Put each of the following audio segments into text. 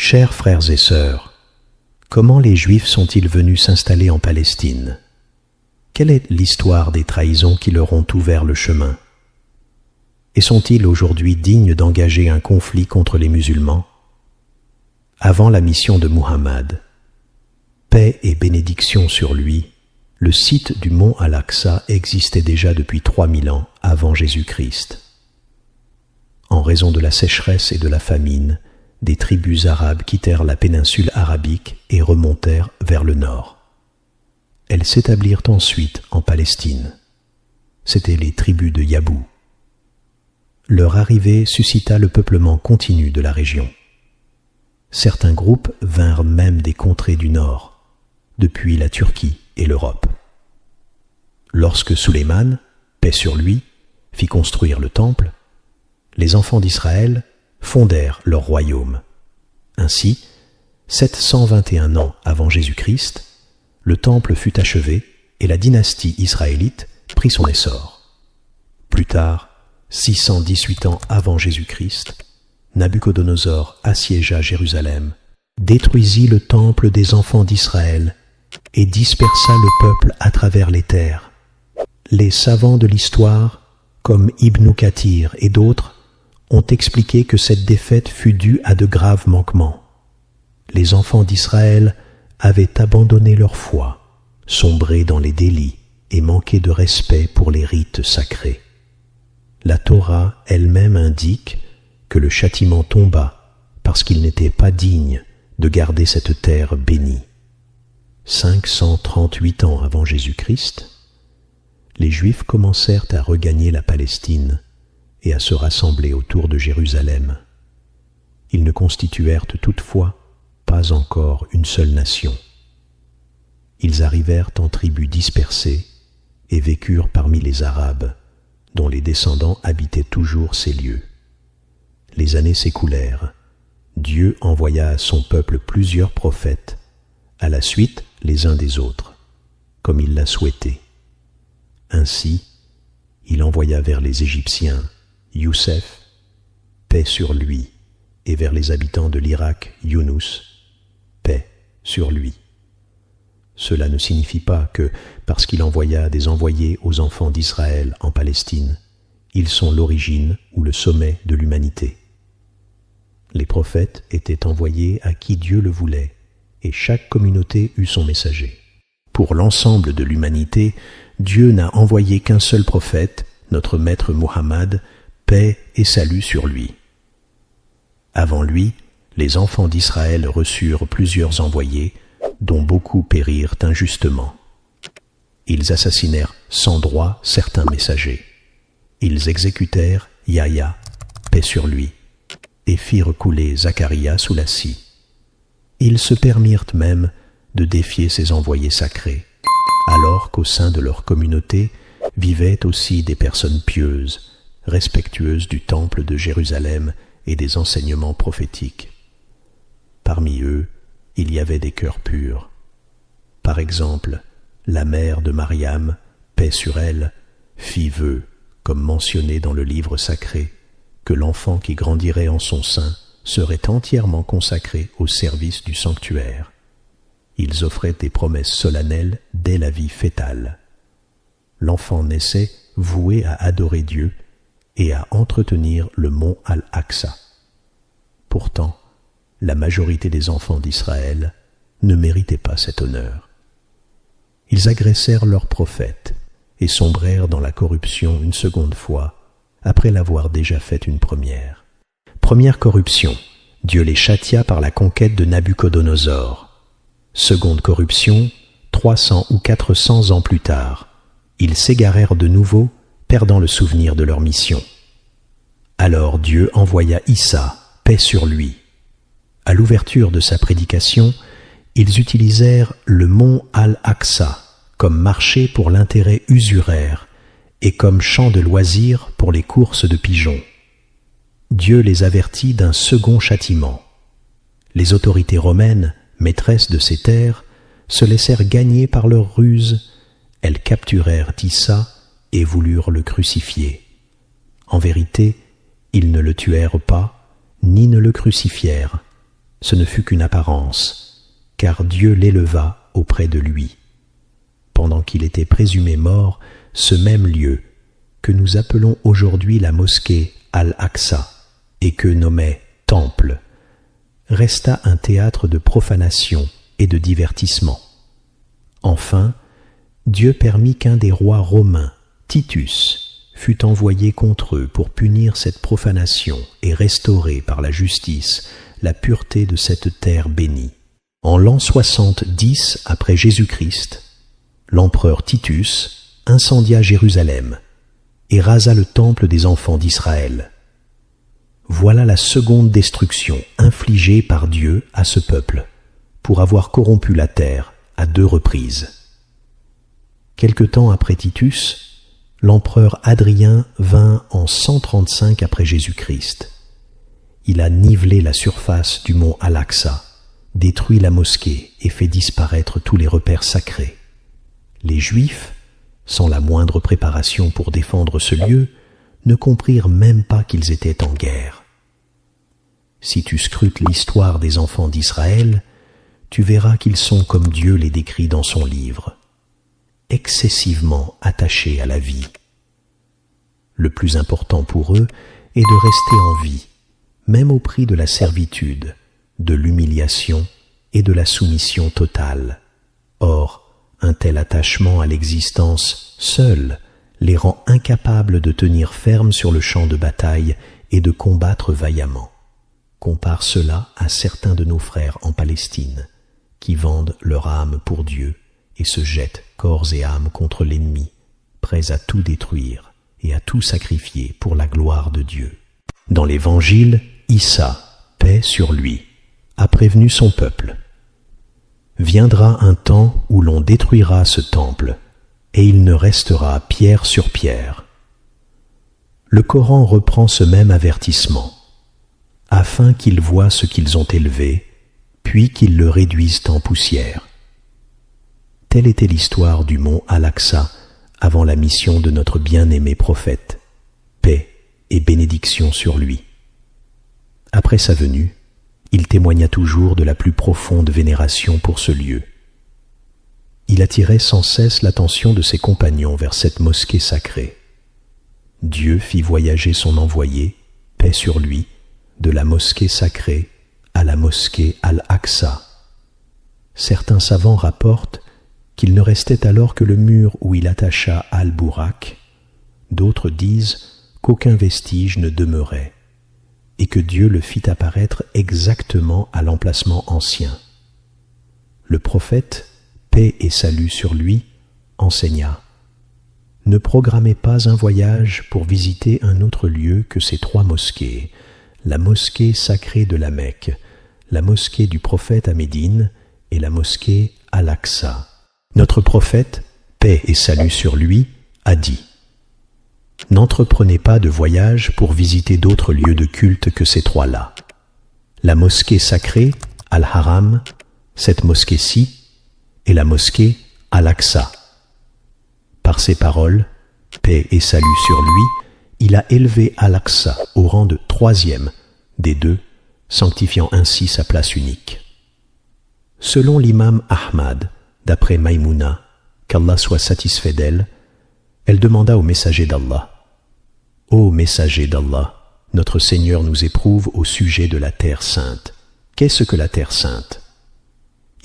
Chers frères et sœurs, comment les Juifs sont-ils venus s'installer en Palestine? Quelle est l'histoire des trahisons qui leur ont ouvert le chemin? Et sont-ils aujourd'hui dignes d'engager un conflit contre les musulmans? Avant la mission de Muhammad, paix et bénédiction sur lui, le site du mont Al-Aqsa existait déjà depuis 3000 ans avant Jésus-Christ. En raison de la sécheresse et de la famine, des tribus arabes quittèrent la péninsule arabique et remontèrent vers le nord. Elles s'établirent ensuite en Palestine. C'étaient les tribus de Yabou. Leur arrivée suscita le peuplement continu de la région. Certains groupes vinrent même des contrées du nord, depuis la Turquie et l'Europe. Lorsque Sulayman, paix sur lui, fit construire le temple, les enfants d'Israël fondèrent leur royaume. Ainsi, 721 ans avant Jésus-Christ, le temple fut achevé et la dynastie israélite prit son essor. Plus tard, 618 ans avant Jésus-Christ, Nabuchodonosor assiégea Jérusalem, détruisit le temple des enfants d'Israël et dispersa le peuple à travers les terres. Les savants de l'histoire, comme Ibn Kathir et d'autres, ont expliqué que cette défaite fut due à de graves manquements. Les enfants d'Israël avaient abandonné leur foi, sombré dans les délits et manqué de respect pour les rites sacrés. La Torah elle-même indique que le châtiment tomba parce qu'ils n'étaient pas dignes de garder cette terre bénie. 538 ans avant Jésus-Christ, les Juifs commencèrent à regagner la Palestine et à se rassembler autour de Jérusalem. Ils ne constituèrent toutefois pas encore une seule nation. Ils arrivèrent en tribus dispersées et vécurent parmi les Arabes, dont les descendants habitaient toujours ces lieux. Les années s'écoulèrent. Dieu envoya à son peuple plusieurs prophètes, à la suite les uns des autres, comme il l'a souhaité. Ainsi, il envoya vers les Égyptiens Youssef, paix sur lui, et vers les habitants de l'Irak Younous, paix sur lui. Cela ne signifie pas que, parce qu'il envoya des envoyés aux enfants d'Israël en Palestine, ils sont l'origine ou le sommet de l'humanité. Les prophètes étaient envoyés à qui Dieu le voulait, et chaque communauté eut son messager. Pour l'ensemble de l'humanité, Dieu n'a envoyé qu'un seul prophète, notre maître Muhammad, paix et salut sur lui. Avant lui, les enfants d'Israël reçurent plusieurs envoyés, dont beaucoup périrent injustement. Ils assassinèrent sans droit certains messagers. Ils exécutèrent Yahya, paix sur lui, et firent couler Zacharia sous la scie. Ils se permirent même de défier ces envoyés sacrés, alors qu'au sein de leur communauté vivaient aussi des personnes pieuses, respectueuses du temple de Jérusalem et des enseignements prophétiques. Parmi eux, il y avait des cœurs purs. Par exemple, la mère de Mariam, paix sur elle, fit vœu, comme mentionné dans le livre sacré, que l'enfant qui grandirait en son sein serait entièrement consacré au service du sanctuaire. Ils offraient des promesses solennelles dès la vie fœtale. L'enfant naissait voué à adorer Dieu et à entretenir le mont Al-Aqsa. Pourtant, la majorité des enfants d'Israël ne méritaient pas cet honneur. Ils agressèrent leurs prophètes et sombrèrent dans la corruption une seconde fois, après l'avoir déjà faite une première. Première corruption, Dieu les châtia par la conquête de Nabuchodonosor. Seconde corruption, 300 ou 400 ans plus tard, ils s'égarèrent de nouveau, perdant le souvenir de leur mission. Alors Dieu envoya Issa, paix sur lui. À l'ouverture de sa prédication, ils utilisèrent le mont Al-Aqsa comme marché pour l'intérêt usuraire et comme champ de loisirs pour les courses de pigeons. Dieu les avertit d'un second châtiment. Les autorités romaines, maîtresses de ces terres, se laissèrent gagner par leurs ruses. Elles capturèrent Issa et voulurent le crucifier. En vérité, ils ne le tuèrent pas, ni ne le crucifièrent. ce ne fut qu'une apparence, car Dieu l'éleva auprès de lui. Pendant qu'il était présumé mort, ce même lieu, que nous appelons aujourd'hui la mosquée Al-Aqsa et que nommait Temple, resta un théâtre de profanation et de divertissement. Enfin, Dieu permit qu'un des rois romains, Titus, fût envoyé contre eux pour punir cette profanation et restaurer par la justice la pureté de cette terre bénie. En l'an 70 après Jésus-Christ, l'empereur Titus incendia Jérusalem et rasa le temple des enfants d'Israël. Voilà la seconde destruction infligée par Dieu à ce peuple, pour avoir corrompu la terre à 2 reprises. Quelque temps après Titus, l'empereur Hadrien vint en 135 après Jésus-Christ. Il a nivelé la surface du mont Al-Aqsa, détruit la mosquée et fait disparaître tous les repères sacrés. Les Juifs, sans la moindre préparation pour défendre ce lieu, ne comprirent même pas qu'ils étaient en guerre. Si tu scrutes l'histoire des enfants d'Israël, tu verras qu'ils sont comme Dieu les décrit dans son livre, excessivement attachés à la vie. Le plus important pour eux est de rester en vie, même au prix de la servitude, de l'humiliation et de la soumission totale. Or, un tel attachement à l'existence seul les rend incapables de tenir ferme sur le champ de bataille et de combattre vaillamment. Compare cela à certains de nos frères en Palestine, qui vendent leur âme pour Dieu et se jettent corps et âme contre l'ennemi, prêts à tout détruire et à tout sacrifier pour la gloire de Dieu. Dans l'Évangile, Issa, paix sur lui, a prévenu son peuple. Viendra un temps où l'on détruira ce temple, et il ne restera pierre sur pierre. Le Coran reprend ce même avertissement, afin qu'ils voient ce qu'ils ont élevé, puis qu'ils le réduisent en poussière. Telle était l'histoire du mont Al-Aqsa avant la mission de notre bien-aimé prophète, paix et bénédiction sur lui. Après sa venue, il témoigna toujours de la plus profonde vénération pour ce lieu. Il attirait sans cesse l'attention de ses compagnons vers cette mosquée sacrée. Dieu fit voyager son envoyé, paix sur lui, de la mosquée sacrée à la mosquée Al-Aqsa. Certains savants rapportent qu'il ne restait alors que le mur où il attacha Al-Bourak. D'autres disent qu'aucun vestige ne demeurait, et que Dieu le fit apparaître exactement à l'emplacement ancien. Le prophète, paix et salut sur lui, enseigna: ne programmez pas un voyage pour visiter un autre lieu que ces 3 mosquées, la mosquée sacrée de la Mecque, la mosquée du prophète à Médine et la mosquée Al-Aqsa. Notre prophète, paix et salut sur lui, a dit: n'entreprenez pas de voyage pour visiter d'autres lieux de culte que ces 3-là. La mosquée sacrée, Al-Haram, cette mosquée-ci, et la mosquée Al-Aqsa. Par ces paroles, paix et salut sur lui, il a élevé Al-Aqsa au rang de 3e des 2, sanctifiant ainsi sa place unique. Selon l'imam Ahmad, d'après Maïmouna, qu'Allah soit satisfait d'elle, elle demanda au messager d'Allah: « Ô messager d'Allah, notre Seigneur nous éprouve au sujet de la terre sainte. Qu'est-ce que la terre sainte ?»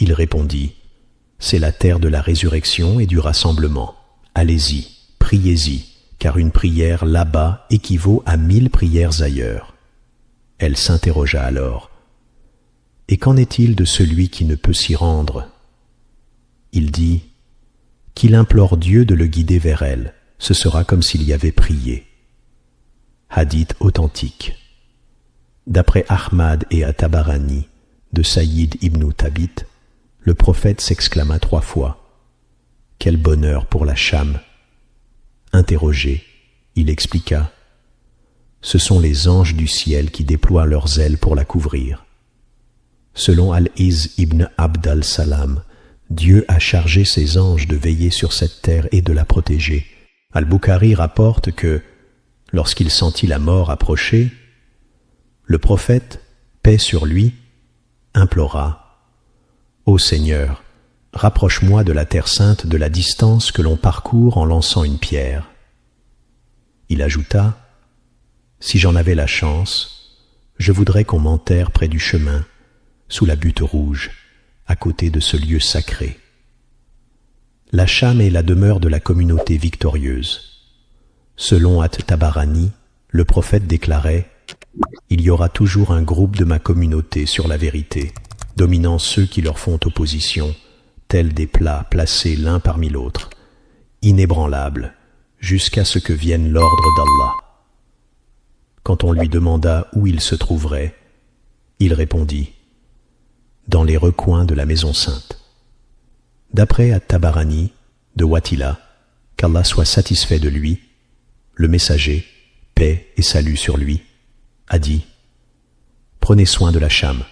Il répondit: « C'est la terre de la résurrection et du rassemblement. Allez-y, priez-y, car une prière là-bas équivaut à 1000 prières ailleurs. » Elle s'interrogea alors: « Et qu'en est-il de celui qui ne peut s'y rendre ?» Il dit: « Qu'il implore Dieu de le guider vers elle, ce sera comme s'il y avait prié. » Hadith authentique. D'après Ahmad et At-Tabarani, de Saïd ibn Thabit, le prophète s'exclama 3 fois: « Quel bonheur pour la Cham !» Interrogé, il expliqua: « Ce sont les anges du ciel qui déploient leurs ailes pour la couvrir. » Selon Al-Iz ibn Abd al-Salam, Dieu a chargé ses anges de veiller sur cette terre et de la protéger. Al-Bukhari rapporte que, lorsqu'il sentit la mort approcher, le prophète, paix sur lui, implora « Ô Seigneur, rapproche-moi de la terre sainte de la distance que l'on parcourt en lançant une pierre. » Il ajouta « Si j'en avais la chance, je voudrais qu'on m'enterre près du chemin, sous la butte rouge, à côté de ce lieu sacré. » La Cham est la demeure de la communauté victorieuse. Selon At-Tabarani, le prophète déclarait « Il y aura toujours un groupe de ma communauté sur la vérité, dominant ceux qui leur font opposition, tels des plats placés l'un parmi l'autre, inébranlables, jusqu'à ce que vienne l'ordre d'Allah. » Quand on lui demanda où il se trouverait, il répondit « Dans les recoins de la maison sainte. » D'après At-Tabarani, de Watila, qu'Allah soit satisfait de lui, le messager, paix et salut sur lui, a dit « Prenez soin de la Cham,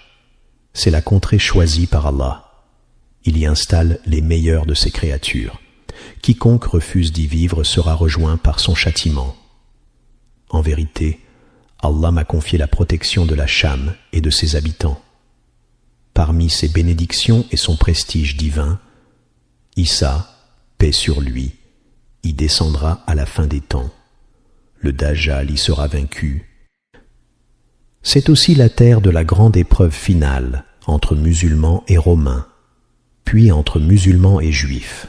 c'est la contrée choisie par Allah. Il y installe les meilleurs de ses créatures. Quiconque refuse d'y vivre sera rejoint par son châtiment. En vérité, Allah m'a confié la protection de la Cham et de ses habitants. Parmi ses bénédictions et son prestige divin, Issa, paix sur lui, y descendra à la fin des temps. Le Dajjal y sera vaincu. C'est aussi la terre de la grande épreuve finale entre musulmans et romains, puis entre musulmans et juifs.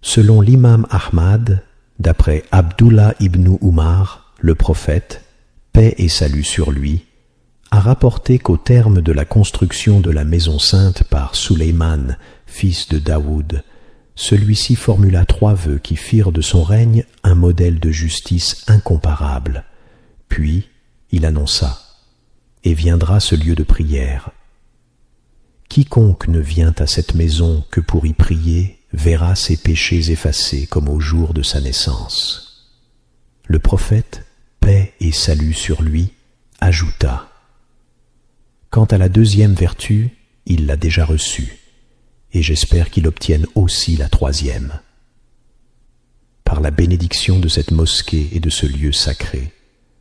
Selon l'imam Ahmad, d'après Abdullah ibn Umar, le prophète, paix et salut sur lui, a rapporté qu'au terme de la construction de la maison sainte par Sulayman, fils de Daoud, celui-ci formula 3 vœux qui firent de son règne un modèle de justice incomparable. Puis il annonça « Et viendra ce lieu de prière. Quiconque ne vient à cette maison que pour y prier verra ses péchés effacés comme au jour de sa naissance. » Le prophète, paix et salut sur lui, ajouta « Quant à la deuxième vertu, il l'a déjà reçue, et j'espère qu'il obtienne aussi la 3e. » Par la bénédiction de cette mosquée et de ce lieu sacré,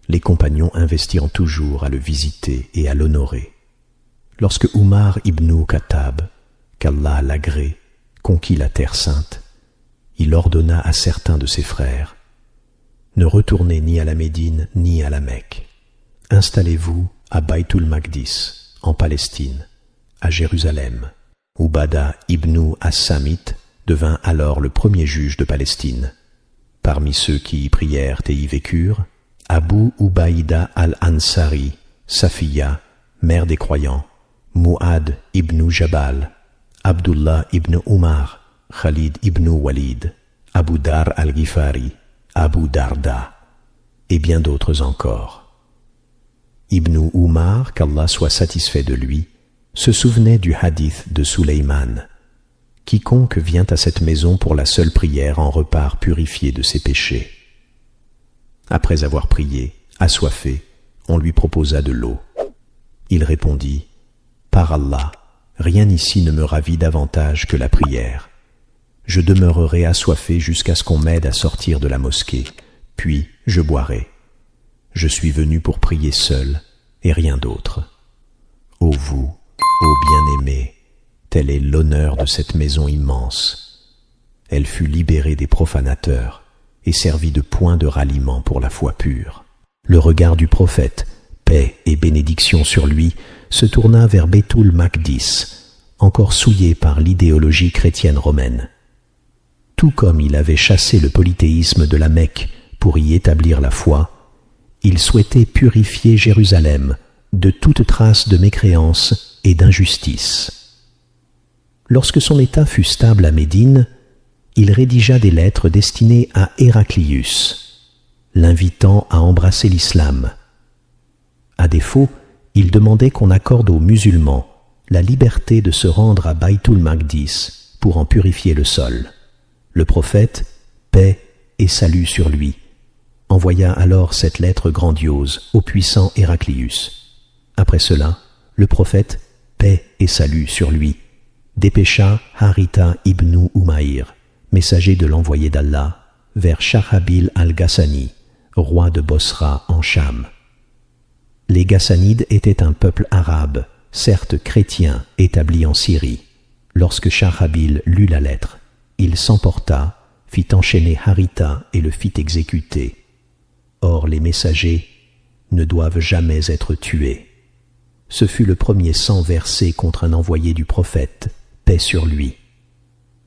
les compagnons investirent toujours à le visiter et à l'honorer. Lorsque Umar ibn Khattab, qu'Allah l'agrée, conquit la terre sainte, il ordonna à certains de ses frères « Ne retournez ni à la Médine ni à la Mecque. Installez-vous à Baytul Maqdis, en Palestine, à Jérusalem. » Ubada ibn As-Samit devint alors le premier juge de Palestine. Parmi ceux qui y prièrent et y vécurent, Abu Ubaïda al-Ansari, Safiya, mère des croyants, Mu'ad ibn Jabal, Abdullah ibn Umar, Khalid ibn Walid, Abu Dar al-Ghifari, Abu Darda, et bien d'autres encore. Ibn Umar, qu'Allah soit satisfait de lui, se souvenait du hadith de Sulayman. Quiconque vient à cette maison pour la seule prière en repart purifié de ses péchés. Après avoir prié, assoiffé, on lui proposa de l'eau. Il répondit « Par Allah, rien ici ne me ravit davantage que la prière. Je demeurerai assoiffé jusqu'à ce qu'on m'aide à sortir de la mosquée, puis je boirai. Je suis venu pour prier seul et rien d'autre. Ô vous, ô bien-aimés, tel est l'honneur de cette maison immense. Elle fut libérée des profanateurs et servit de point de ralliement pour la foi pure. » Le regard du prophète, paix et bénédiction sur lui, se tourna vers Baytul Maqdis, encore souillé par l'idéologie chrétienne romaine. Tout comme il avait chassé le polythéisme de la Mecque pour y établir la foi, il souhaitait purifier Jérusalem de toute trace de mécréance et d'injustice. Lorsque son état fut stable à Médine, il rédigea des lettres destinées à Héraclius, l'invitant à embrasser l'islam. À défaut, il demandait qu'on accorde aux musulmans la liberté de se rendre à Baytul Maqdis pour en purifier le sol. Le prophète, paix et salut sur lui, envoya alors cette lettre grandiose au puissant Héraclius. Après cela, le prophète, paix et salut sur lui, dépêcha Haritha ibn Umayr, messager de l'envoyé d'Allah, vers Shahrabil al-Ghassani, roi de Bosra en Cham. Les Ghassanides étaient un peuple arabe certes chrétien, établi en Syrie. Lorsque Sharabil lut la lettre, il s'emporta, fit enchaîner Haritha et le fit exécuter. Or les messagers ne doivent jamais être tués. Ce fut le premier sang versé contre un envoyé du prophète, paix sur lui.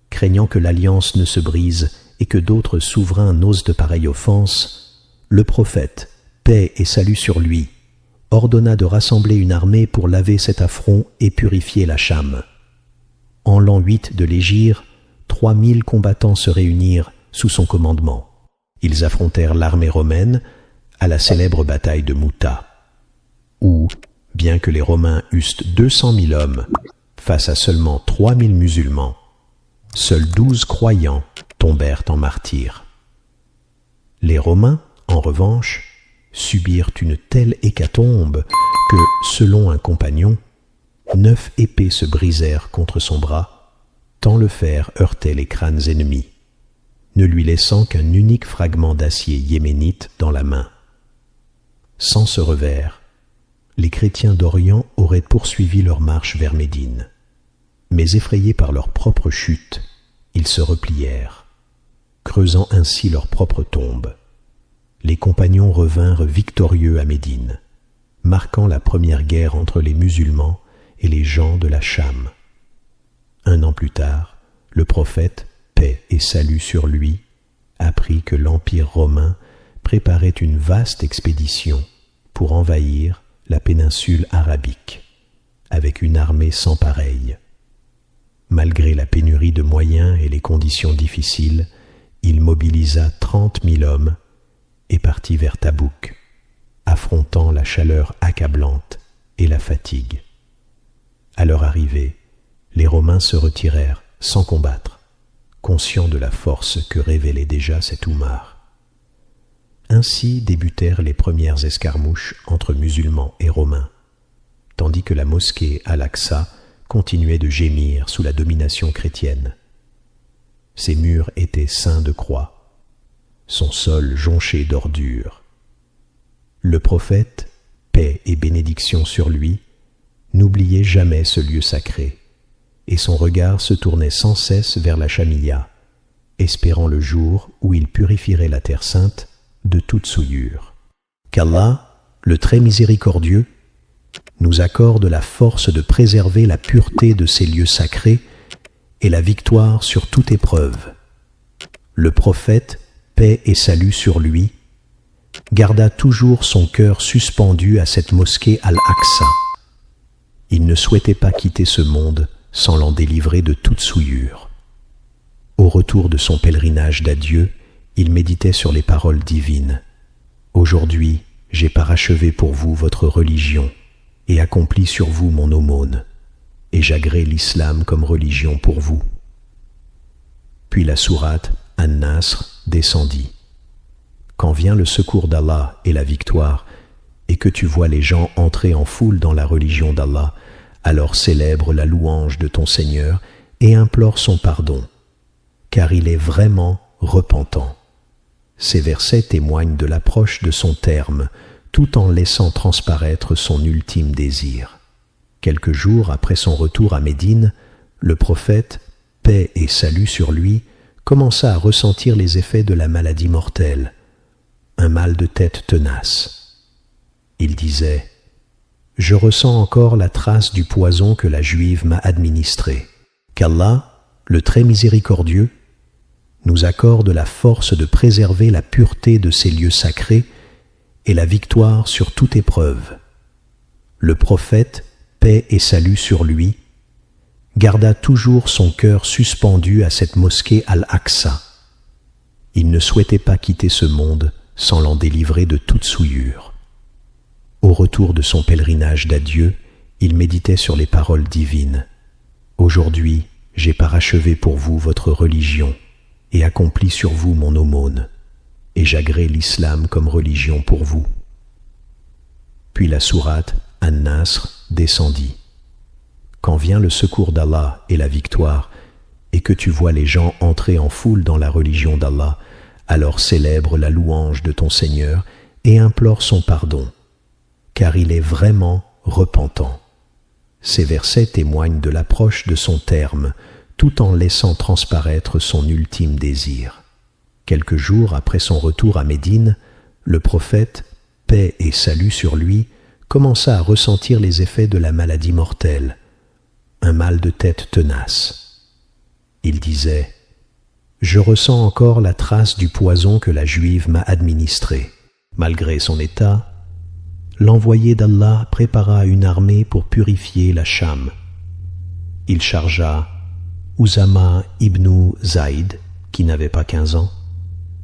Craignant que l'alliance ne se brise et que d'autres souverains n'osent de pareilles offenses, le prophète, paix et salut sur lui, ordonna de rassembler une armée pour laver cet affront et purifier la Cham. En l'an 8 de l'Hégire, 3000 combattants se réunirent sous son commandement. Ils affrontèrent l'armée romaine à la célèbre bataille de Mouta, où, bien que les Romains eussent 200 000 hommes face à seulement 3000 musulmans, seuls 12 croyants tombèrent en martyrs. Les Romains, en revanche, subirent une telle hécatombe que, selon un compagnon, 9 épées se brisèrent contre son bras, tant le fer heurtait les crânes ennemis, ne lui laissant qu'un unique fragment d'acier yéménite dans la main. Sans ce revers, les chrétiens d'Orient auraient poursuivi leur marche vers Médine. Mais effrayés par leur propre chute, ils se replièrent, creusant ainsi leur propre tombe. Les compagnons revinrent victorieux à Médine, marquant la première guerre entre les musulmans et les gens de la Cham. Un an plus tard, le prophète, paix et salut sur lui, apprit que l'Empire romain préparait une vaste expédition pour envahir la péninsule arabique, avec une armée sans pareille. Malgré la pénurie de moyens et les conditions difficiles, il mobilisa 30 000 hommes et partit vers Tabouk, affrontant la chaleur accablante et la fatigue. À leur arrivée, les Romains se retirèrent sans combattre, conscients de la force que révélait déjà cet Oumar. Ainsi débutèrent les premières escarmouches entre musulmans et Romains, tandis que la mosquée Al-Aqsa continuait de gémir sous la domination chrétienne. Ses murs étaient ceints de croix, son sol jonché d'ordures. Le prophète, paix et bénédiction sur lui, n'oubliait jamais ce lieu sacré, et son regard se tournait sans cesse vers la Chamilla, espérant le jour où il purifierait la terre sainte de toute souillure. Qu'Allah, le très miséricordieux, nous accorde la force de préserver la pureté de ces lieux sacrés et la victoire sur toute épreuve. Le prophète, paix et salut sur lui, garda toujours son cœur suspendu à cette mosquée Al-Aqsa. Il ne souhaitait pas quitter ce monde sans l'en délivrer de toute souillure. Au retour de son pèlerinage d'adieu, il méditait sur les paroles divines. « Aujourd'hui, j'ai parachevé pour vous votre religion et accompli sur vous mon aumône, et j'agrée l'islam comme religion pour vous. » Puis la sourate An-Nasr descendit. Quand vient le secours d'Allah et la victoire, et que tu vois les gens entrer en foule dans la religion d'Allah, alors célèbre la louange de ton Seigneur et implore son pardon, car il est vraiment repentant. Ces versets témoignent de l'approche de son terme, tout en laissant transparaître son ultime désir. Quelques jours après son retour à Médine, le prophète, paix et salut sur lui, commença à ressentir les effets de la maladie mortelle, un mal de tête tenace. Il disait « Je ressens encore la trace du poison que la Juive m'a administré. Qu'Allah, le très miséricordieux, nous accorde la force de préserver la pureté de ces lieux sacrés et la victoire sur toute épreuve. » Le prophète, paix et salut sur lui, garda toujours son cœur suspendu à cette mosquée Al-Aqsa. Il ne souhaitait pas quitter ce monde sans l'en délivrer de toute souillure. Au retour de son pèlerinage d'adieu, il méditait sur les paroles divines. « Aujourd'hui, j'ai parachevé pour vous votre religion et accompli sur vous mon aumône, et j'agrée l'islam comme religion pour vous. » Puis la sourate An-Nasr descendit. Quand vient le secours d'Allah et la victoire, et que tu vois les gens entrer en foule dans la religion d'Allah, alors célèbre la louange de ton Seigneur et implore son pardon, car il est vraiment repentant. Ces versets témoignent de l'approche de son terme, tout en laissant transparaître son ultime désir. Quelques jours après son retour à Médine, le prophète, paix et salut sur lui, commença à ressentir les effets de la maladie mortelle, un mal de tête tenace. Il disait « Je ressens encore la trace du poison que la Juive m'a administré. » Malgré son état, l'envoyé d'Allah prépara une armée pour purifier la Cham. Il chargea Usama ibn Zaïd, qui n'avait pas 15 ans,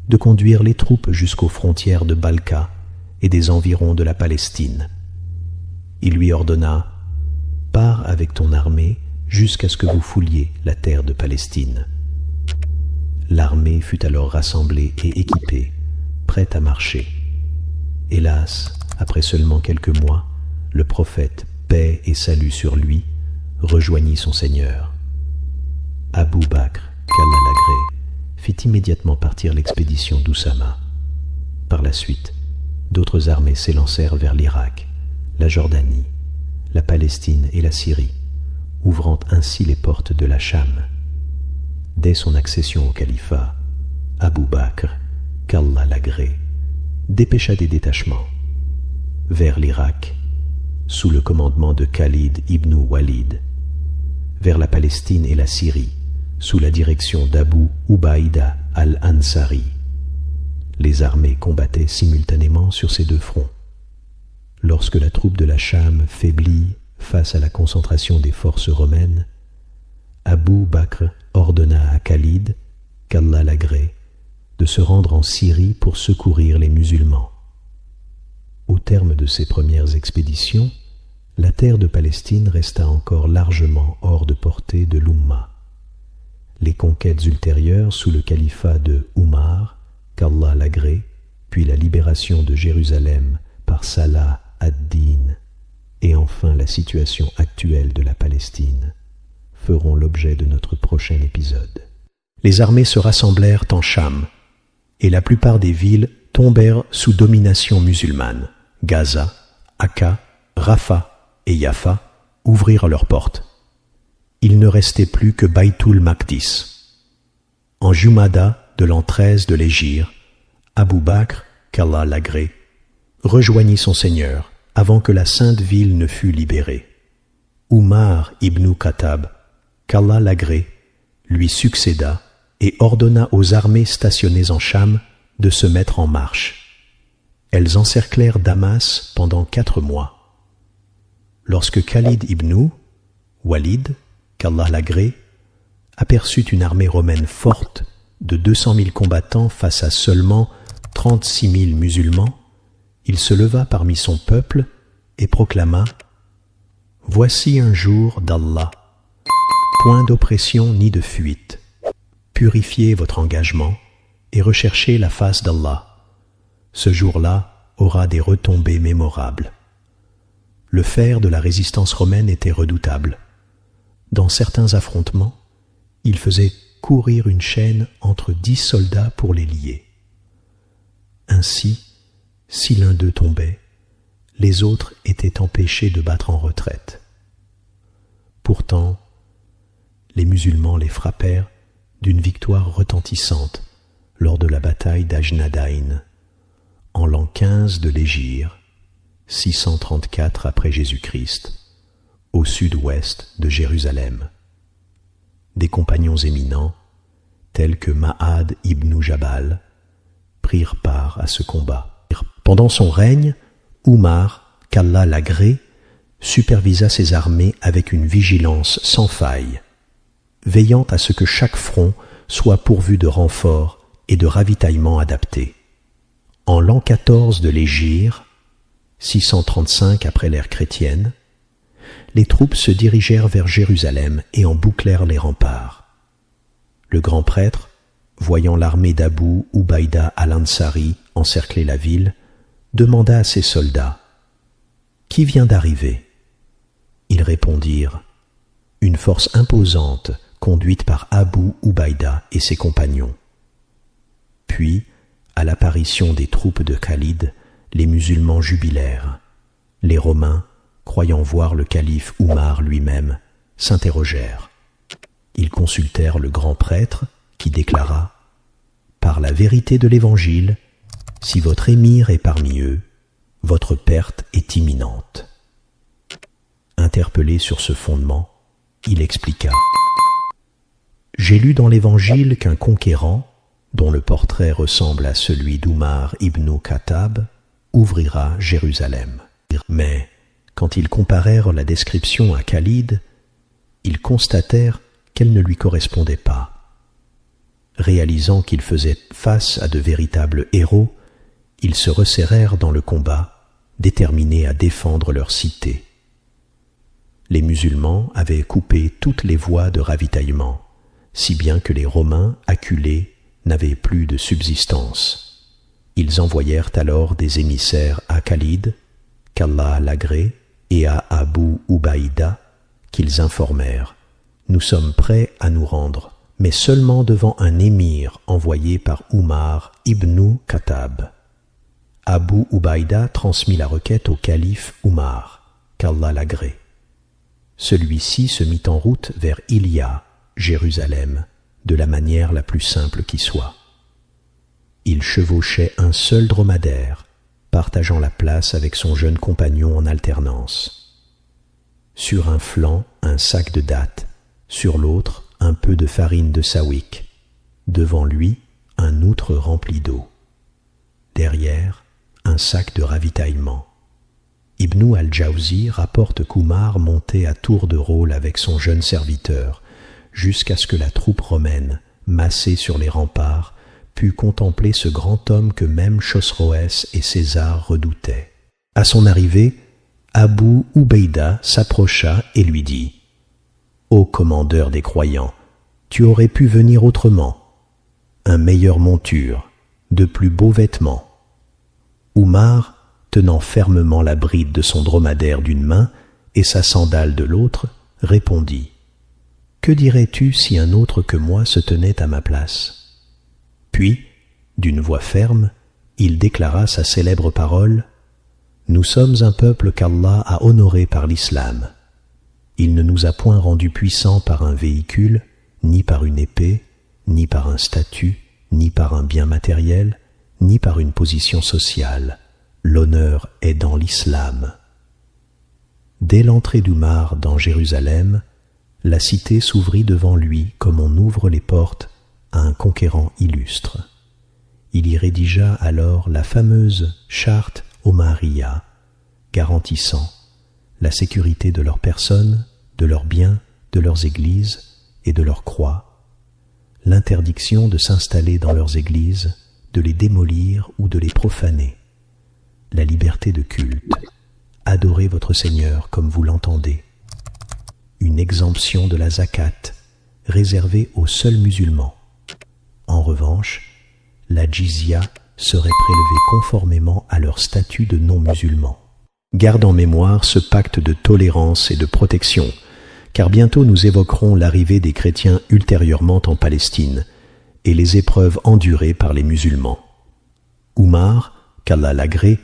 de conduire les troupes jusqu'aux frontières de Balka et des environs de la Palestine. Il lui ordonna « Pars avec ton armée jusqu'à ce que vous fouliez la terre de Palestine. » L'armée fut alors rassemblée et équipée, prête à marcher. Hélas, après seulement quelques mois, le prophète, paix et salut sur lui, rejoignit son Seigneur. Abu Bakr, qu'Allah l'agrée, fit immédiatement partir l'expédition d'Oussama. Par la suite, d'autres armées s'élancèrent vers l'Irak, la Jordanie, la Palestine et la Syrie, ouvrant ainsi les portes de la Cham. Dès son accession au califat, Abu Bakr, qu'Allah l'agrée, dépêcha des détachements vers l'Irak, sous le commandement de Khalid ibn Walid, vers la Palestine et la Syrie, sous la direction d'Abu Ubaïda al-Ansari. Les armées combattaient simultanément sur ces deux fronts. Lorsque la troupe de la Cham faiblit face à la concentration des forces romaines, Abu Bakr ordonna à Khalid, qu'Allah l'agrée, de se rendre en Syrie pour secourir les musulmans. Au terme de ces premières expéditions, la terre de Palestine resta encore largement hors de portée de l'Oumma. Les conquêtes ultérieures sous le califat de Oumar, qu'Allah l'agrée, puis la libération de Jérusalem par Salah ad-Din, et enfin la situation actuelle de la Palestine, feront l'objet de notre prochain épisode. Les armées se rassemblèrent en Cham, et la plupart des villes tombèrent sous domination musulmane. Gaza, Akka, Rafah et Jaffa ouvrirent leurs portes. Il ne restait plus que Baytul Maqdis. En Jumada de l'an 13 de l'Hégire, Abu Bakr, qu'Allah l'agrée, rejoignit son Seigneur avant que la sainte ville ne fût libérée. Umar ibn Khattab, qu'Allah l'agrée, lui succéda et ordonna aux armées stationnées en Cham de se mettre en marche. Elles encerclèrent Damas pendant 4 mois. Lorsque Khalid ibn Walid, qu'Allah l'agrée, aperçut une armée romaine forte de 200 000 combattants face à seulement 36 000 musulmans, il se leva parmi son peuple et proclama « Voici un jour d'Allah, point d'oppression ni de fuite. Purifiez votre engagement et recherchez la face d'Allah. Ce jour-là aura des retombées mémorables. » Le fer de la résistance romaine était redoutable. Dans certains affrontements, il faisait courir une chaîne entre 10 soldats pour les lier. Ainsi, si l'un d'eux tombait, les autres étaient empêchés de battre en retraite. Pourtant, les musulmans les frappèrent d'une victoire retentissante lors de la bataille d'Ajnadayn, en l'an 15 de l'Hégire, 634 après Jésus-Christ, au sud-ouest de Jérusalem. Des compagnons éminents, tels que Ma'ad ibn Jabal, prirent part à ce combat. Pendant son règne, Oumar, qu'Allah l'agrée, supervisa ses armées avec une vigilance sans faille, veillant à ce que chaque front soit pourvu de renforts et de ravitaillements adaptés. En l'an 14 de l'Hégire, 635 après l'ère chrétienne, les troupes se dirigèrent vers Jérusalem et en bouclèrent les remparts. Le grand prêtre, voyant l'armée d'Abu Ubaïda al-Ansari encercler la ville, demanda à ses soldats « Qui vient d'arriver ?» Ils répondirent « Une force imposante conduite par Abu Ubaïda et ses compagnons. » Puis, à l'apparition des troupes de Khalid, les musulmans jubilèrent. Les Romains, croyant voir le calife Oumar lui-même, s'interrogèrent. Ils consultèrent le grand prêtre qui déclara « Par la vérité de l'Évangile, si votre émir est parmi eux, votre perte est imminente. » Interpellé sur ce fondement, il expliqua « J'ai lu dans l'Évangile qu'un conquérant, dont le portrait ressemble à celui d'Oumar ibn Khattab, ouvrira Jérusalem. Mais quand ils comparèrent la description à Khalid, ils constatèrent qu'elle ne lui correspondait pas. Réalisant qu'ils faisaient face à de véritables héros, ils se resserrèrent dans le combat, déterminés à défendre leur cité. Les musulmans avaient coupé toutes les voies de ravitaillement, si bien que les Romains, acculés, n'avaient plus de subsistance. Ils envoyèrent alors des émissaires à Khalid, qu'Allah l'agrée, et à Abu Ubaïda, qu'ils informèrent « Nous sommes prêts à nous rendre, mais seulement devant un émir envoyé par Oumar ibn Khattab. » Abu Ubaïda transmit la requête au calife Oumar, qu'Allah l'agrée. Celui-ci se mit en route vers Ilia, Jérusalem, de la manière la plus simple qui soit. Il chevauchait un seul dromadaire, partageant la place avec son jeune compagnon en alternance. Sur un flanc, un sac de dattes, sur l'autre, un peu de farine de sawik, devant lui, un outre rempli d'eau. Derrière, un sac de ravitaillement. Ibn al-Jawzi rapporte qu'Oumar montait à tour de rôle avec son jeune serviteur, jusqu'à ce que la troupe romaine, massée sur les remparts, put contempler ce grand homme que même Chosroès et César redoutaient. À son arrivée, Abu Ubaïda s'approcha et lui dit « Ô commandeur des croyants, tu aurais pu venir autrement, un meilleur monture, de plus beaux vêtements. » Oumar, tenant fermement la bride de son dromadaire d'une main et sa sandale de l'autre, répondit « Que dirais-tu si un autre que moi se tenait à ma place ?» Puis, d'une voix ferme, il déclara sa célèbre parole « Nous sommes un peuple qu'Allah a honoré par l'islam. Il ne nous a point rendus puissants par un véhicule, ni par une épée, ni par un statut, ni par un bien matériel, ni par une position sociale. L'honneur est dans l'islam. » Dès l'entrée d'Oumar dans Jérusalem, la cité s'ouvrit devant lui comme on ouvre les portes à un conquérant illustre. Il y rédigea alors la fameuse charte Omariya, garantissant la sécurité de leurs personnes, de leurs biens, de leurs églises et de leurs croix, l'interdiction de s'installer dans leurs églises, de les démolir ou de les profaner, la liberté de culte, adorez votre Seigneur comme vous l'entendez, une exemption de la zakat réservée aux seuls musulmans. En revanche, la jizya serait prélevée conformément à leur statut de non-musulmans. Garde en mémoire ce pacte de tolérance et de protection, car bientôt nous évoquerons l'arrivée des chrétiens ultérieurement en Palestine et les épreuves endurées par les musulmans. Oumar, qu'Allah l'agrée,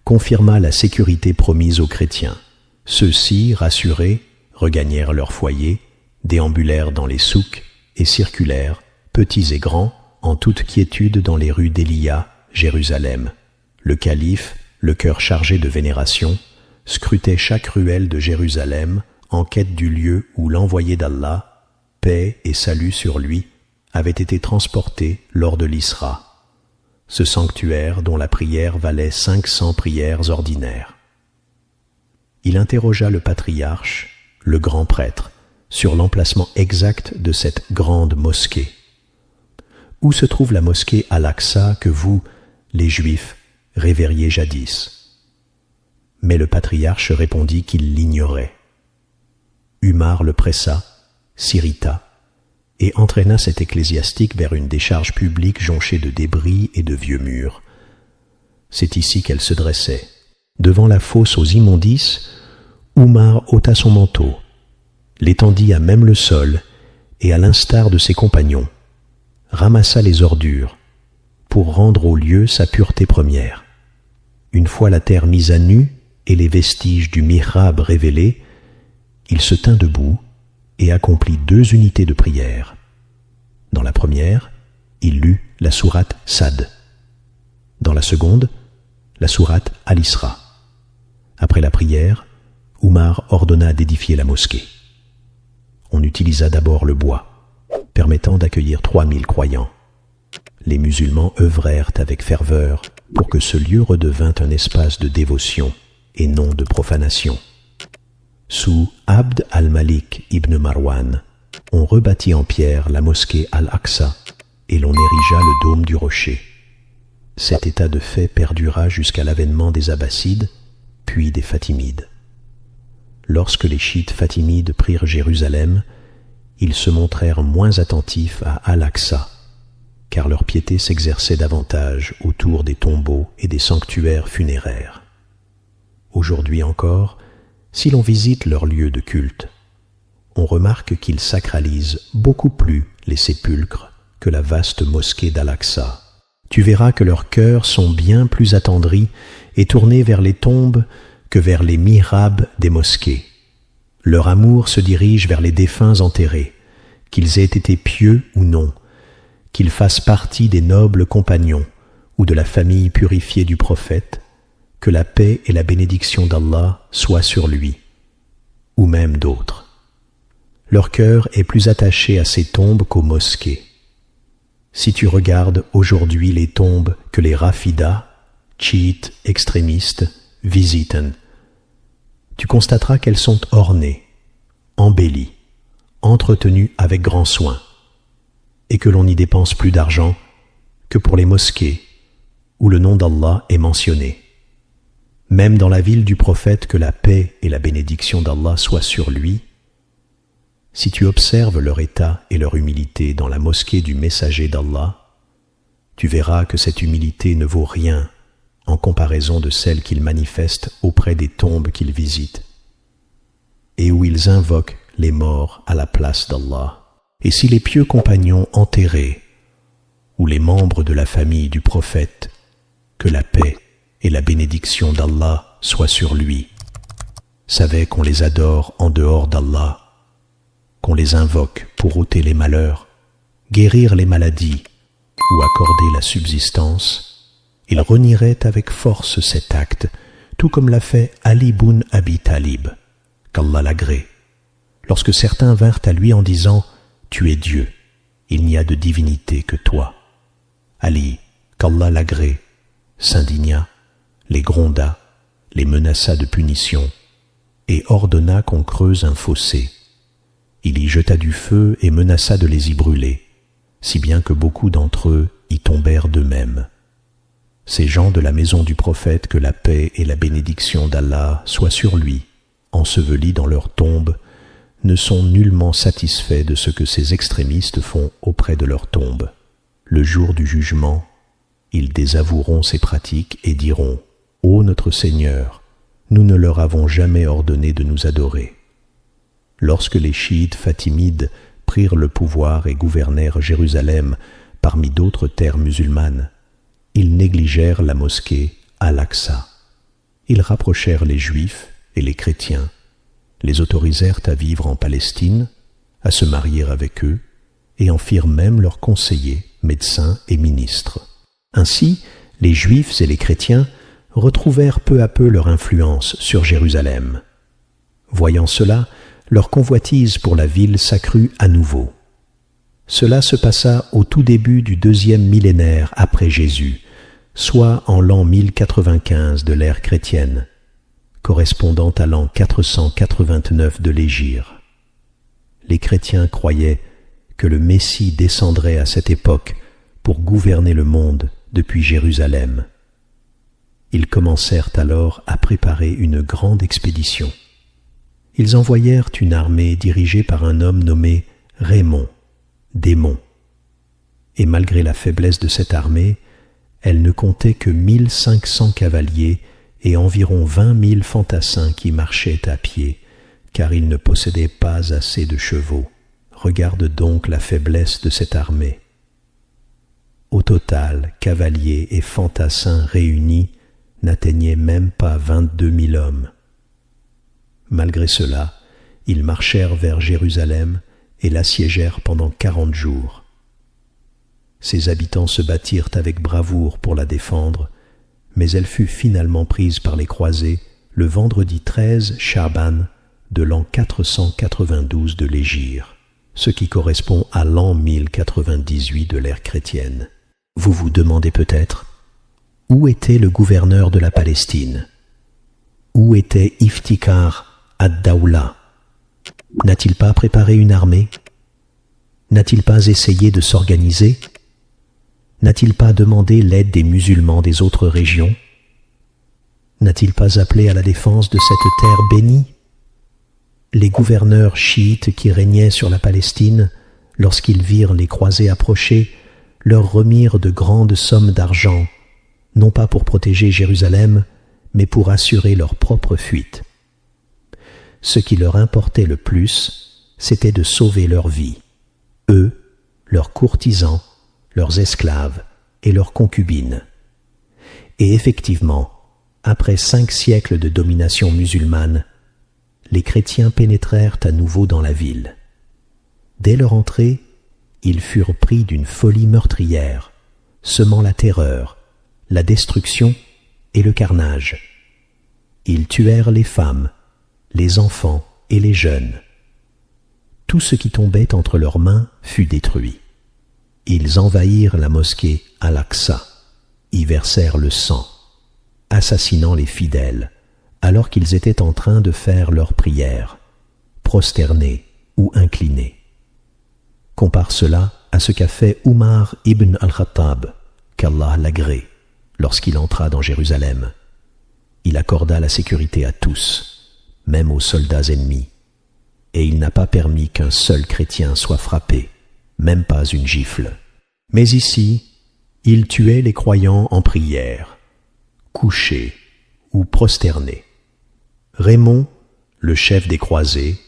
confirma la sécurité promise aux chrétiens. Ceux-ci, rassurés, regagnèrent leur foyer, déambulèrent dans les souks et circulèrent, petits et grands, en toute quiétude dans les rues d'Elia, Jérusalem. Le calife, le cœur chargé de vénération, scrutait chaque ruelle de Jérusalem en quête du lieu où l'envoyé d'Allah, paix et salut sur lui, avait été transporté lors de l'Isra, ce sanctuaire dont la prière valait 500 prières ordinaires. Il interrogea le patriarche, le grand prêtre, sur l'emplacement exact de cette grande mosquée. Où se trouve la mosquée Al-Aqsa que vous, les Juifs, révériez jadis? Mais le patriarche répondit qu'il l'ignorait. Umar le pressa, s'irrita, et entraîna cet ecclésiastique vers une décharge publique jonchée de débris et de vieux murs. C'est ici qu'elle se dressait. Devant la fosse aux immondices, Oumar ôta son manteau, l'étendit à même le sol, et à l'instar de ses compagnons, ramassa les ordures, pour rendre au lieu sa pureté première. Une fois la terre mise à nu, et les vestiges du mihrab révélés, il se tint debout et accomplit 2 unités de prière. Dans la première, il lut la sourate Sad. Dans la seconde, la sourate Al-Isra. Après la prière, Oumar ordonna d'édifier la mosquée. On utilisa d'abord le bois, permettant d'accueillir 3000 croyants. Les musulmans œuvrèrent avec ferveur pour que ce lieu redevint un espace de dévotion et non de profanation. Sous Abd al-Malik ibn Marwan, on rebâtit en pierre la mosquée Al-Aqsa et l'on érigea le dôme du rocher. Cet état de fait perdura jusqu'à l'avènement des Abbassides, puis des Fatimides. Lorsque les chiites fatimides prirent Jérusalem, ils se montrèrent moins attentifs à Al-Aqsa, car leur piété s'exerçait davantage autour des tombeaux et des sanctuaires funéraires. Aujourd'hui encore, si l'on visite leurs lieux de culte, on remarque qu'ils sacralisent beaucoup plus les sépulcres que la vaste mosquée d'Al-Aqsa. Tu verras que leurs cœurs sont bien plus attendris et tournés vers les tombes que vers les mihrabs des mosquées. Leur amour se dirige vers les défunts enterrés, qu'ils aient été pieux ou non, qu'ils fassent partie des nobles compagnons ou de la famille purifiée du prophète, que la paix et la bénédiction d'Allah soient sur lui, ou même d'autres. Leur cœur est plus attaché à ces tombes qu'aux mosquées. Si tu regardes aujourd'hui les tombes que les rafidas, chiites extrémistes, visitent, tu constateras qu'elles sont ornées, embellies, entretenues avec grand soin, et que l'on n'y dépense plus d'argent que pour les mosquées où le nom d'Allah est mentionné. Même dans la ville du prophète, que la paix et la bénédiction d'Allah soient sur lui, si tu observes leur état et leur humilité dans la mosquée du messager d'Allah, tu verras que cette humilité ne vaut rien en comparaison de celle qu'ils manifestent auprès des tombes qu'ils visitent, et où ils invoquent les morts à la place d'Allah. Et si les pieux compagnons enterrés, ou les membres de la famille du prophète, que la paix et la bénédiction d'Allah soient sur lui, savaient qu'on les adore en dehors d'Allah, qu'on les invoque pour ôter les malheurs, guérir les maladies ou accorder la subsistance, ils renieraient avec force cet acte, tout comme l'a fait Ali ibn Abi Talib, qu'Allah l'agrée, lorsque certains vinrent à lui en disant « Tu es Dieu, il n'y a de divinité que toi ». Ali, qu'Allah l'agrée, s'indigna, les gronda, les menaça de punition et ordonna qu'on creuse un fossé. Il y jeta du feu et menaça de les y brûler, si bien que beaucoup d'entre eux y tombèrent d'eux-mêmes. Ces gens de la maison du prophète, que la paix et la bénédiction d'Allah soient sur lui, ensevelis dans leur tombe, ne sont nullement satisfaits de ce que ces extrémistes font auprès de leur tombe. Le jour du jugement, ils désavoueront ces pratiques et diront « Ô notre Seigneur, nous ne leur avons jamais ordonné de nous adorer. » Lorsque les chiites fatimides prirent le pouvoir et gouvernèrent Jérusalem parmi d'autres terres musulmanes, ils négligèrent la mosquée Al-Aqsa. Ils rapprochèrent les Juifs et les chrétiens, les autorisèrent à vivre en Palestine, à se marier avec eux, et en firent même leurs conseillers, médecins et ministres. Ainsi, les Juifs et les chrétiens retrouvèrent peu à peu leur influence sur Jérusalem. Voyant cela, leur convoitise pour la ville s'accrut à nouveau. Cela se passa au tout début du 2e millénaire après Jésus, soit en l'an 1095 de l'ère chrétienne, correspondant à l'an 489 de l'Hégire. Les chrétiens croyaient que le Messie descendrait à cette époque pour gouverner le monde depuis Jérusalem. Ils commencèrent alors à préparer une grande expédition. Ils envoyèrent une armée dirigée par un homme nommé Raymond, démon. Et malgré la faiblesse de cette armée, elle ne comptait que 1500 cavaliers et environ 20 000 fantassins qui marchaient à pied, car ils ne possédaient pas assez de chevaux. Regarde donc la faiblesse de cette armée. Au total, cavaliers et fantassins réunis, n'atteignait même pas 22 000 hommes. Malgré cela, ils marchèrent vers Jérusalem et l'assiégèrent pendant 40 jours. Ses habitants se battirent avec bravoure pour la défendre, mais elle fut finalement prise par les croisés le vendredi 13 Chaban de l'an 492 de l'Hégire, ce qui correspond à l'an 1098 de l'ère chrétienne. Vous vous demandez peut-être, où était le gouverneur de la Palestine? Où était Iftikhar ad-Dawla? N'a-t-il pas préparé une armée? N'a-t-il pas essayé de s'organiser? N'a-t-il pas demandé l'aide des musulmans des autres régions? N'a-t-il pas appelé à la défense de cette terre bénie? Les gouverneurs chiites qui régnaient sur la Palestine, lorsqu'ils virent les croisés approcher, leur remirent de grandes sommes d'argent, non pas pour protéger Jérusalem, mais pour assurer leur propre fuite. Ce qui leur importait le plus, c'était de sauver leur vie, eux, leurs courtisans, leurs esclaves et leurs concubines. Et effectivement, après 5 siècles de domination musulmane, les chrétiens pénétrèrent à nouveau dans la ville. Dès leur entrée, ils furent pris d'une folie meurtrière, semant la terreur, la destruction et le carnage. Ils tuèrent les femmes, les enfants et les jeunes. Tout ce qui tombait entre leurs mains fut détruit. Ils envahirent la mosquée Al-Aqsa, y versèrent le sang, assassinant les fidèles, alors qu'ils étaient en train de faire leur prière, prosternés ou inclinés. Compare cela à ce qu'a fait Umar ibn al-Khattab, qu'Allah l'agrée, lorsqu'il entra dans Jérusalem. Il accorda la sécurité à tous, même aux soldats ennemis, et il n'a pas permis qu'un seul chrétien soit frappé, même pas une gifle. Mais ici, il tuait les croyants en prière, couchés ou prosternés. Raymond, le chef des croisés,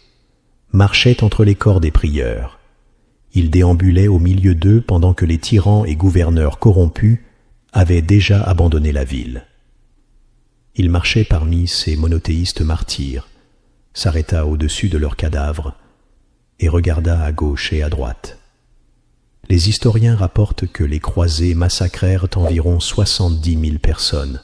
marchait entre les corps des prieurs. Il déambulait au milieu d'eux pendant que les tyrans et gouverneurs corrompus avaient déjà abandonné la ville. Il marchait parmi ces monothéistes martyrs, s'arrêta au-dessus de leurs cadavres et regarda à gauche et à droite. Les historiens rapportent que les croisés massacrèrent environ 70 000 personnes.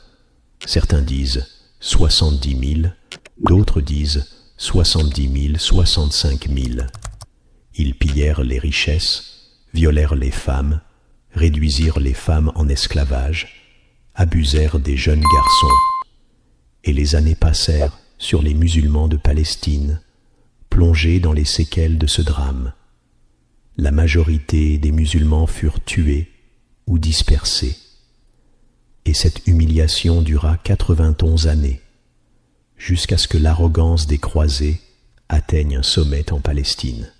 Certains disent 70 000, d'autres disent 70 000, 65 000. Ils pillèrent les richesses, violèrent les femmes, réduisirent les femmes en esclavage, abusèrent des jeunes garçons, et les années passèrent sur les musulmans de Palestine, plongés dans les séquelles de ce drame. La majorité des musulmans furent tués ou dispersés, et cette humiliation dura 91 années, jusqu'à ce que l'arrogance des croisés atteigne un sommet en Palestine.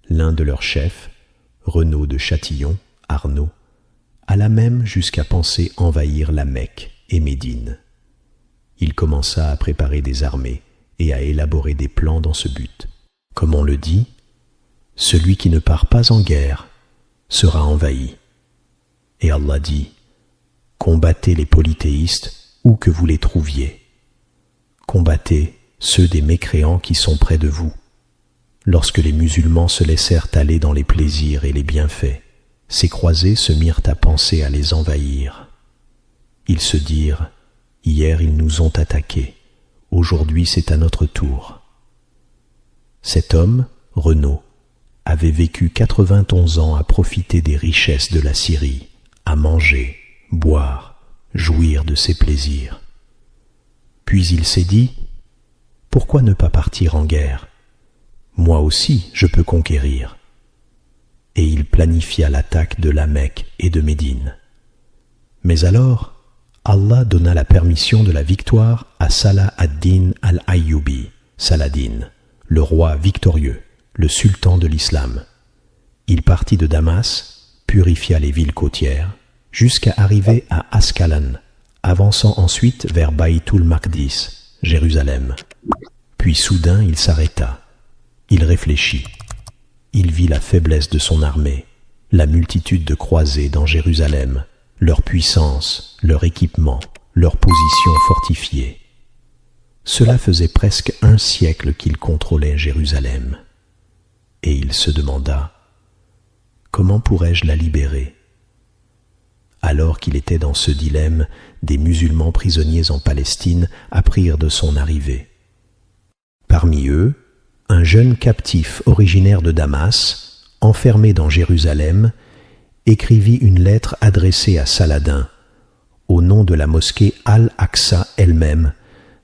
L'un de leurs chefs, Renaud de Châtillon, Arnaud, alla même jusqu'à penser envahir la Mecque et Médine. Il commença à préparer des armées et à élaborer des plans dans ce but. Comme on le dit, celui qui ne part pas en guerre sera envahi. Et Allah dit, combattez les polythéistes où que vous les trouviez. Combattez ceux des mécréants qui sont près de vous. Lorsque les musulmans se laissèrent aller dans les plaisirs et les bienfaits, ces croisés se mirent à penser à les envahir. Ils se dirent, hier ils nous ont attaqués, aujourd'hui c'est à notre tour. Cet homme, Renaud, avait vécu 91 ans à profiter des richesses de la Syrie, à manger, boire, jouir de ses plaisirs. Puis il s'est dit, pourquoi ne pas partir en guerre? Moi aussi je peux conquérir. Et il planifia l'attaque de la Mecque et de Médine. Mais alors, Allah donna la permission de la victoire à Salah ad-Din al-Ayyubi, Saladin, le roi victorieux, le sultan de l'islam. Il partit de Damas, purifia les villes côtières, jusqu'à arriver à Ascalon, avançant ensuite vers Baytul Maqdis, Jérusalem. Puis soudain il s'arrêta. Il réfléchit. Il vit la faiblesse de son armée, la multitude de croisés dans Jérusalem, leur puissance, leur équipement, leur position fortifiée. Cela faisait presque 1 siècle qu'il contrôlait Jérusalem. Et il se demanda: comment pourrais-je la libérer? Alors qu'il était dans ce dilemme, des musulmans prisonniers en Palestine apprirent de son arrivée. Parmi eux, un jeune captif originaire de Damas, enfermé dans Jérusalem, écrivit une lettre adressée à Saladin, au nom de la mosquée Al-Aqsa elle-même,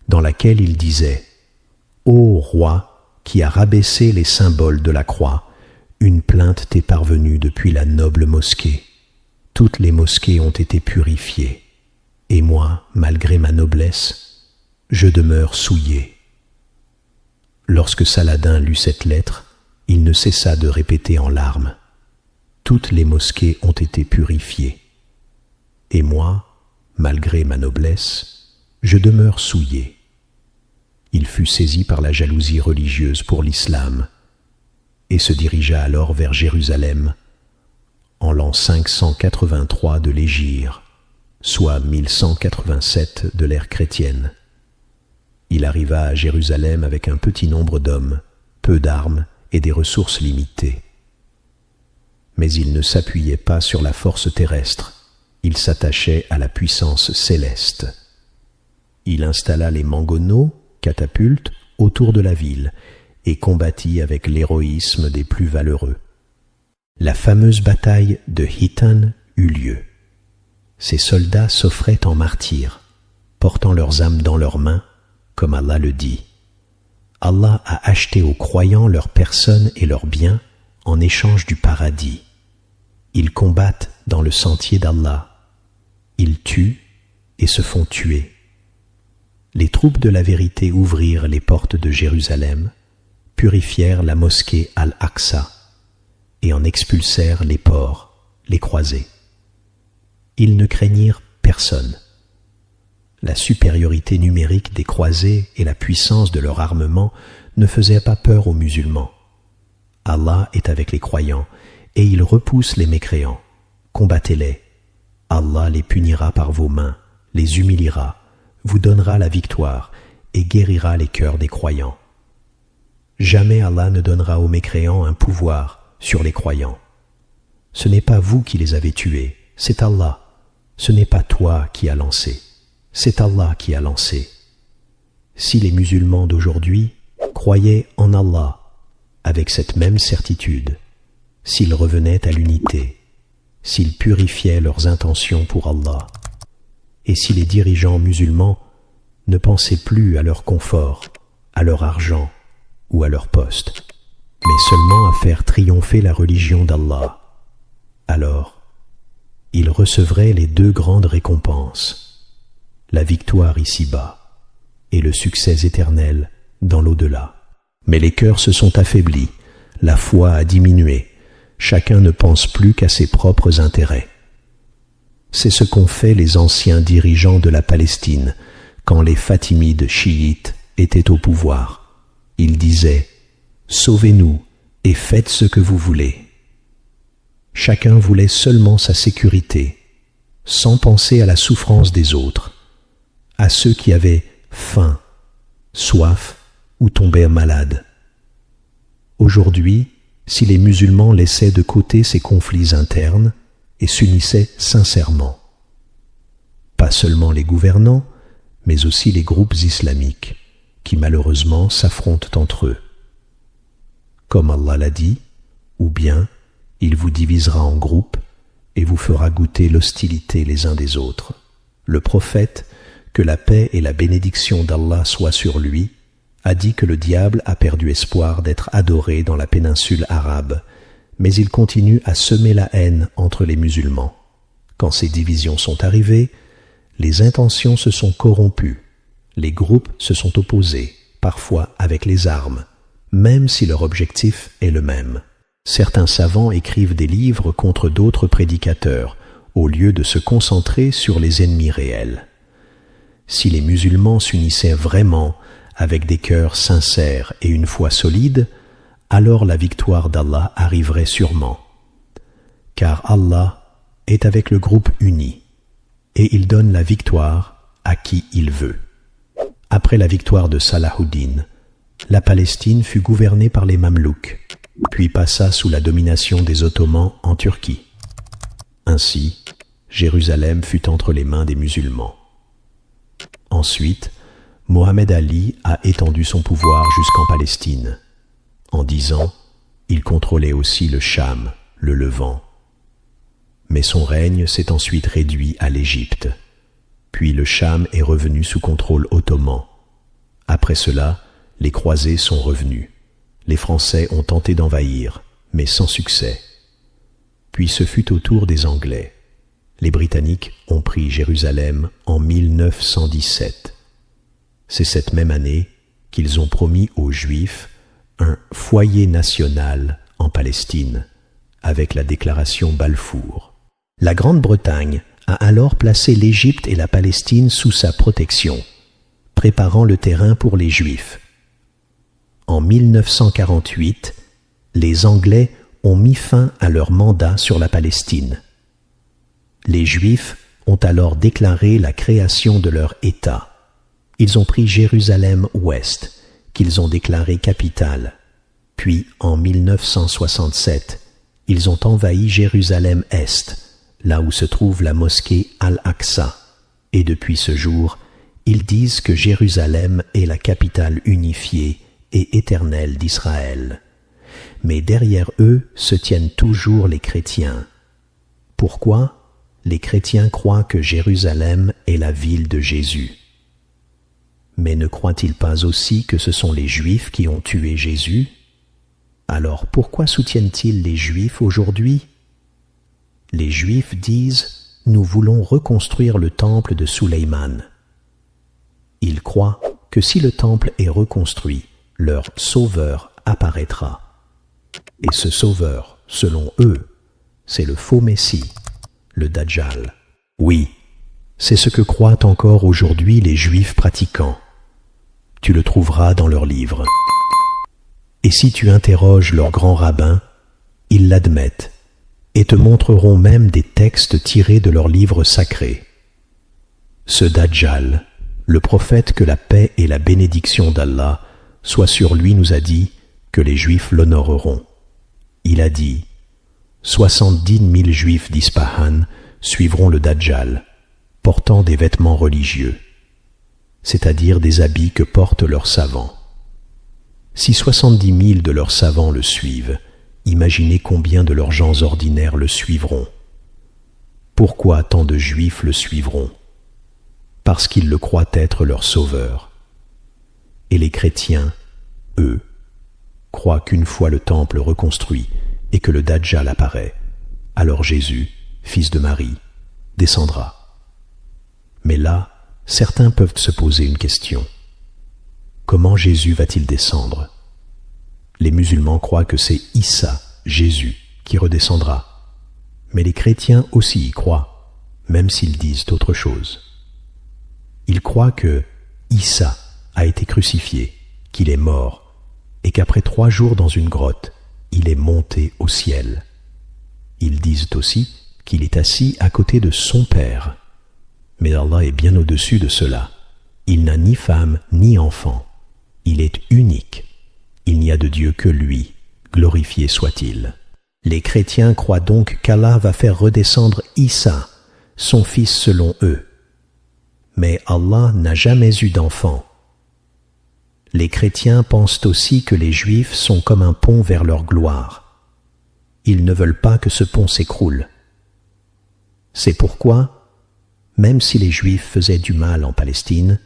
dans laquelle il disait: « Ô roi qui a rabaissé les symboles de la croix, une plainte t'est parvenue depuis la noble mosquée. Toutes les mosquées ont été purifiées, et moi, malgré ma noblesse, je demeure souillé. » Lorsque Saladin lut cette lettre, il ne cessa de répéter en larmes: « Toutes les mosquées ont été purifiées, et moi, malgré ma noblesse, je demeure souillé. » Il fut saisi par la jalousie religieuse pour l'islam et se dirigea alors vers Jérusalem en l'an 583 de l'Hégire, soit 1187 de l'ère chrétienne. Il arriva à Jérusalem avec un petit nombre d'hommes, peu d'armes et des ressources limitées. Mais il ne s'appuyait pas sur la force terrestre, il s'attachait à la puissance céleste. Il installa les mangonneaux, catapultes, autour de la ville et combattit avec l'héroïsme des plus valeureux. La fameuse bataille de Hittan eut lieu. Ces soldats s'offraient en martyrs, portant leurs âmes dans leurs mains, comme Allah le dit. Allah a acheté aux croyants leurs personnes et leurs biens en échange du paradis. Ils combattent dans le sentier d'Allah. Ils tuent et se font tuer. Les troupes de la vérité ouvrirent les portes de Jérusalem, purifièrent la mosquée Al-Aqsa et en expulsèrent les porcs, les croisés. Ils ne craignirent personne. La supériorité numérique des croisés et la puissance de leur armement ne faisaient pas peur aux musulmans. Allah est avec les croyants et il repousse les mécréants. Combattez-les. Allah les punira par vos mains, les humiliera, vous donnera la victoire et guérira les cœurs des croyants. Jamais Allah ne donnera aux mécréants un pouvoir sur les croyants. Ce n'est pas vous qui les avez tués, c'est Allah. Ce n'est pas toi qui as lancé, c'est Allah qui a lancé. Si les musulmans d'aujourd'hui croyaient en Allah avec cette même certitude, s'ils revenaient à l'unité, s'ils purifiaient leurs intentions pour Allah, et si les dirigeants musulmans ne pensaient plus à leur confort, à leur argent ou à leur poste, mais seulement à faire triompher la religion d'Allah, alors ils recevraient les 2 grandes récompenses, la victoire ici-bas et le succès éternel dans l'au-delà. Mais les cœurs se sont affaiblis, la foi a diminué, chacun ne pense plus qu'à ses propres intérêts. C'est ce qu'ont fait les anciens dirigeants de la Palestine quand les Fatimides chiites étaient au pouvoir. Ils disaient « Sauvez-nous et faites ce que vous voulez ». Chacun voulait seulement sa sécurité, sans penser à la souffrance des autres, à ceux qui avaient faim, soif ou tombaient malades. Aujourd'hui, si les musulmans laissaient de côté ces conflits internes et s'unissaient sincèrement, pas seulement les gouvernants, mais aussi les groupes islamiques qui malheureusement s'affrontent entre eux. Comme Allah l'a dit, ou bien il vous divisera en groupes et vous fera goûter l'hostilité les uns des autres. Le prophète, que la paix et la bénédiction d'Allah soient sur lui, a dit que le diable a perdu espoir d'être adoré dans la péninsule arabe, mais il continue à semer la haine entre les musulmans. Quand ces divisions sont arrivées, les intentions se sont corrompues, les groupes se sont opposés, parfois avec les armes, même si leur objectif est le même. Certains savants écrivent des livres contre d'autres prédicateurs, au lieu de se concentrer sur les ennemis réels. Si les musulmans s'unissaient vraiment avec des cœurs sincères et une foi solide, alors la victoire d'Allah arriverait sûrement. Car Allah est avec le groupe uni, et il donne la victoire à qui il veut. Après la victoire de Salahuddin, la Palestine fut gouvernée par les Mamelouks, puis passa sous la domination des Ottomans en Turquie. Ainsi, Jérusalem fut entre les mains des musulmans. Ensuite, Mohammed Ali a étendu son pouvoir jusqu'en Palestine. En 10 ans, il contrôlait aussi le Cham, le Levant. Mais son règne s'est ensuite réduit à l'Égypte. Puis le Cham est revenu sous contrôle ottoman. Après cela, les croisés sont revenus. Les Français ont tenté d'envahir, mais sans succès. Puis ce fut au tour des Anglais. Les Britanniques ont pris Jérusalem en 1917. C'est cette même année qu'ils ont promis aux Juifs un foyer national en Palestine, avec la déclaration Balfour. La Grande-Bretagne a alors placé l'Égypte et la Palestine sous sa protection, préparant le terrain pour les Juifs. En 1948, les Anglais ont mis fin à leur mandat sur la Palestine. Les Juifs ont alors déclaré la création de leur État. Ils ont pris Jérusalem-Ouest, qu'ils ont déclaré capitale. Puis, en 1967, ils ont envahi Jérusalem-Est, là où se trouve la mosquée Al-Aqsa. Et depuis ce jour, ils disent que Jérusalem est la capitale unifiée et éternelle d'Israël. Mais derrière eux se tiennent toujours les chrétiens. Pourquoi ? Les chrétiens croient que Jérusalem est la ville de Jésus. Mais ne croient-ils pas aussi que ce sont les Juifs qui ont tué Jésus ? Alors pourquoi soutiennent-ils les Juifs aujourd'hui ? Les Juifs disent « Nous voulons reconstruire le temple de Suleiman ». Ils croient que si le temple est reconstruit, leur sauveur apparaîtra. Et ce sauveur, selon eux, c'est le faux Messie, le Dajjal. Oui, c'est ce que croient encore aujourd'hui les Juifs pratiquants. Tu le trouveras dans leurs livres. Et si tu interroges leurs grands rabbins, ils l'admettent et te montreront même des textes tirés de leurs livres sacrés. Ce Dajjal, le prophète que la paix et la bénédiction d'Allah soient sur lui, nous a dit que les Juifs l'honoreront. Il a dit « 70 000 Juifs d'Ispahan suivront le Dajjal, portant des vêtements religieux, c'est-à-dire des habits que portent leurs savants. Si 70 000 de leurs savants le suivent, imaginez combien de leurs gens ordinaires le suivront. Pourquoi tant de Juifs le suivront ? Parce qu'ils le croient être leur sauveur. Et les chrétiens, eux, croient qu'une fois le temple reconstruit et que le Dajjal apparaît, alors Jésus, fils de Marie, descendra. Mais là, certains peuvent se poser une question. Comment Jésus va-t-il descendre ? Les musulmans croient que c'est Issa, Jésus, qui redescendra. Mais les chrétiens aussi y croient, même s'ils disent autre chose. Ils croient que Issa a été crucifié, qu'il est mort, et qu'après 3 jours dans une grotte, il est monté au ciel. Ils disent aussi qu'il est assis à côté de son Père. Mais Allah est bien au-dessus de cela. Il n'a ni femme ni enfant. Il est unique. Il n'y a de Dieu que lui, glorifié soit-il. Les chrétiens croient donc qu'Allah va faire redescendre Issa, son fils selon eux. Mais Allah n'a jamais eu d'enfant. Les chrétiens pensent aussi que les Juifs sont comme un pont vers leur gloire. Ils ne veulent pas que ce pont s'écroule. C'est pourquoi, même si les Juifs faisaient du mal en Palestine,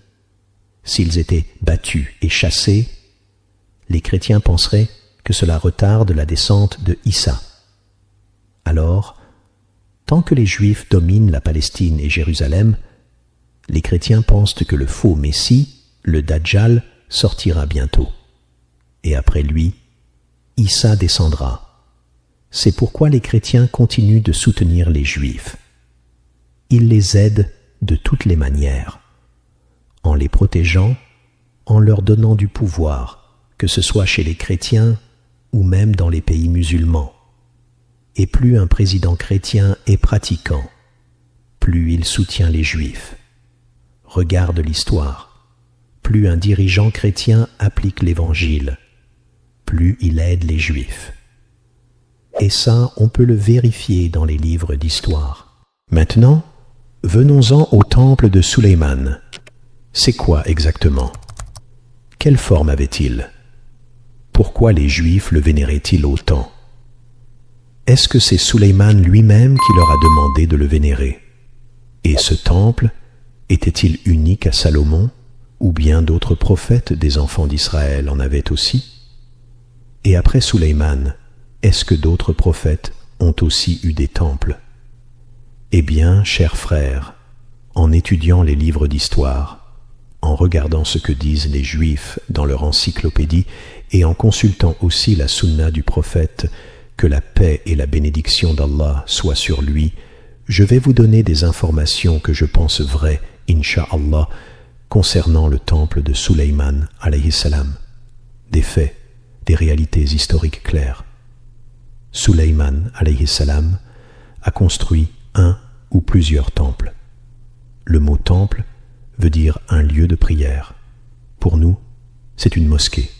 s'ils étaient battus et chassés, les chrétiens penseraient que cela retarde la descente de Issa. Alors, tant que les Juifs dominent la Palestine et Jérusalem, les chrétiens pensent que le faux Messie, le Dajjal, sortira bientôt. Et après lui, Issa descendra. C'est pourquoi les chrétiens continuent de soutenir les Juifs. Ils les aident de toutes les manières, en les protégeant, en leur donnant du pouvoir, que ce soit chez les chrétiens ou même dans les pays musulmans. Et plus un président chrétien est pratiquant, plus il soutient les Juifs. regarde l'histoire. Plus un dirigeant chrétien applique l'Évangile, plus il aide les Juifs. Et ça, on peut le vérifier dans les livres d'histoire. Maintenant, venons-en au temple de Sulayman. C'est quoi exactement? Quelle forme avait-il? Pourquoi les Juifs le vénéraient-ils autant? Est-ce que c'est Sulayman lui-même qui leur a demandé de le vénérer? Et ce temple était-il unique à Salomon, ou bien d'autres prophètes des enfants d'Israël en avaient aussi? Et après Sulayman, est-ce que d'autres prophètes ont aussi eu des temples? Eh bien, chers frères, en étudiant les livres d'histoire, en regardant ce que disent les Juifs dans leur encyclopédie et en consultant aussi la sunna du prophète, que la paix et la bénédiction d'Allah soient sur lui, je vais vous donner des informations que je pense vraies, incha'Allah, concernant le temple de Sulayman, alayhi salam. Des faits, des réalités historiques claires. Sulayman, alayhi salam, a construit un ou plusieurs temples. Le mot temple veut dire un lieu de prière. Pour nous, c'est une mosquée.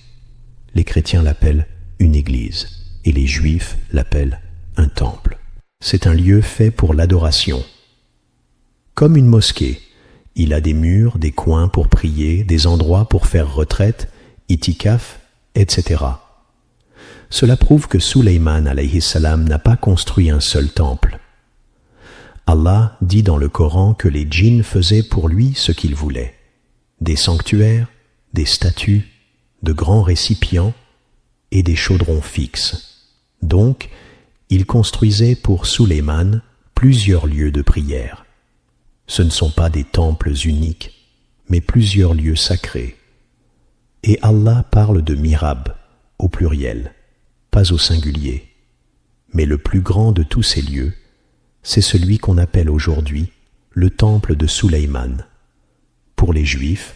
Les chrétiens l'appellent une église et les juifs l'appellent un temple. C'est un lieu fait pour l'adoration. Comme une mosquée, il a des murs, des coins pour prier, des endroits pour faire retraite, itikaf, etc. Cela prouve que Sulayman alayhi salam n'a pas construit un seul temple. Allah dit dans le Coran que les djinns faisaient pour lui ce qu'ils voulaient. Des sanctuaires, des statues, de grands récipients et des chaudrons fixes. Donc, il construisait pour Sulayman plusieurs lieux de prière. Ce ne sont pas des temples uniques, mais plusieurs lieux sacrés. Et Allah parle de mihrab, au pluriel, pas au singulier. Mais le plus grand de tous ces lieux, c'est celui qu'on appelle aujourd'hui le temple de Sulayman. Pour les Juifs,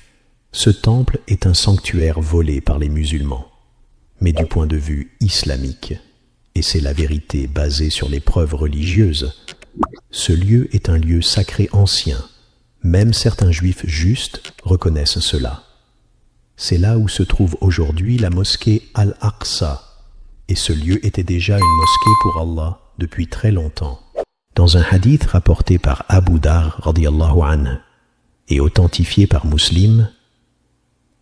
ce temple est un sanctuaire volé par les musulmans, mais du point de vue islamique, et c'est la vérité basée sur les preuves religieuses, ce lieu est un lieu sacré ancien. Même certains Juifs justes reconnaissent cela. C'est là où se trouve aujourd'hui la mosquée Al-Aqsa, et ce lieu était déjà une mosquée pour Allah depuis très longtemps. Dans un hadith rapporté par Abu Dar radiyallahu anhu et authentifié par Muslim,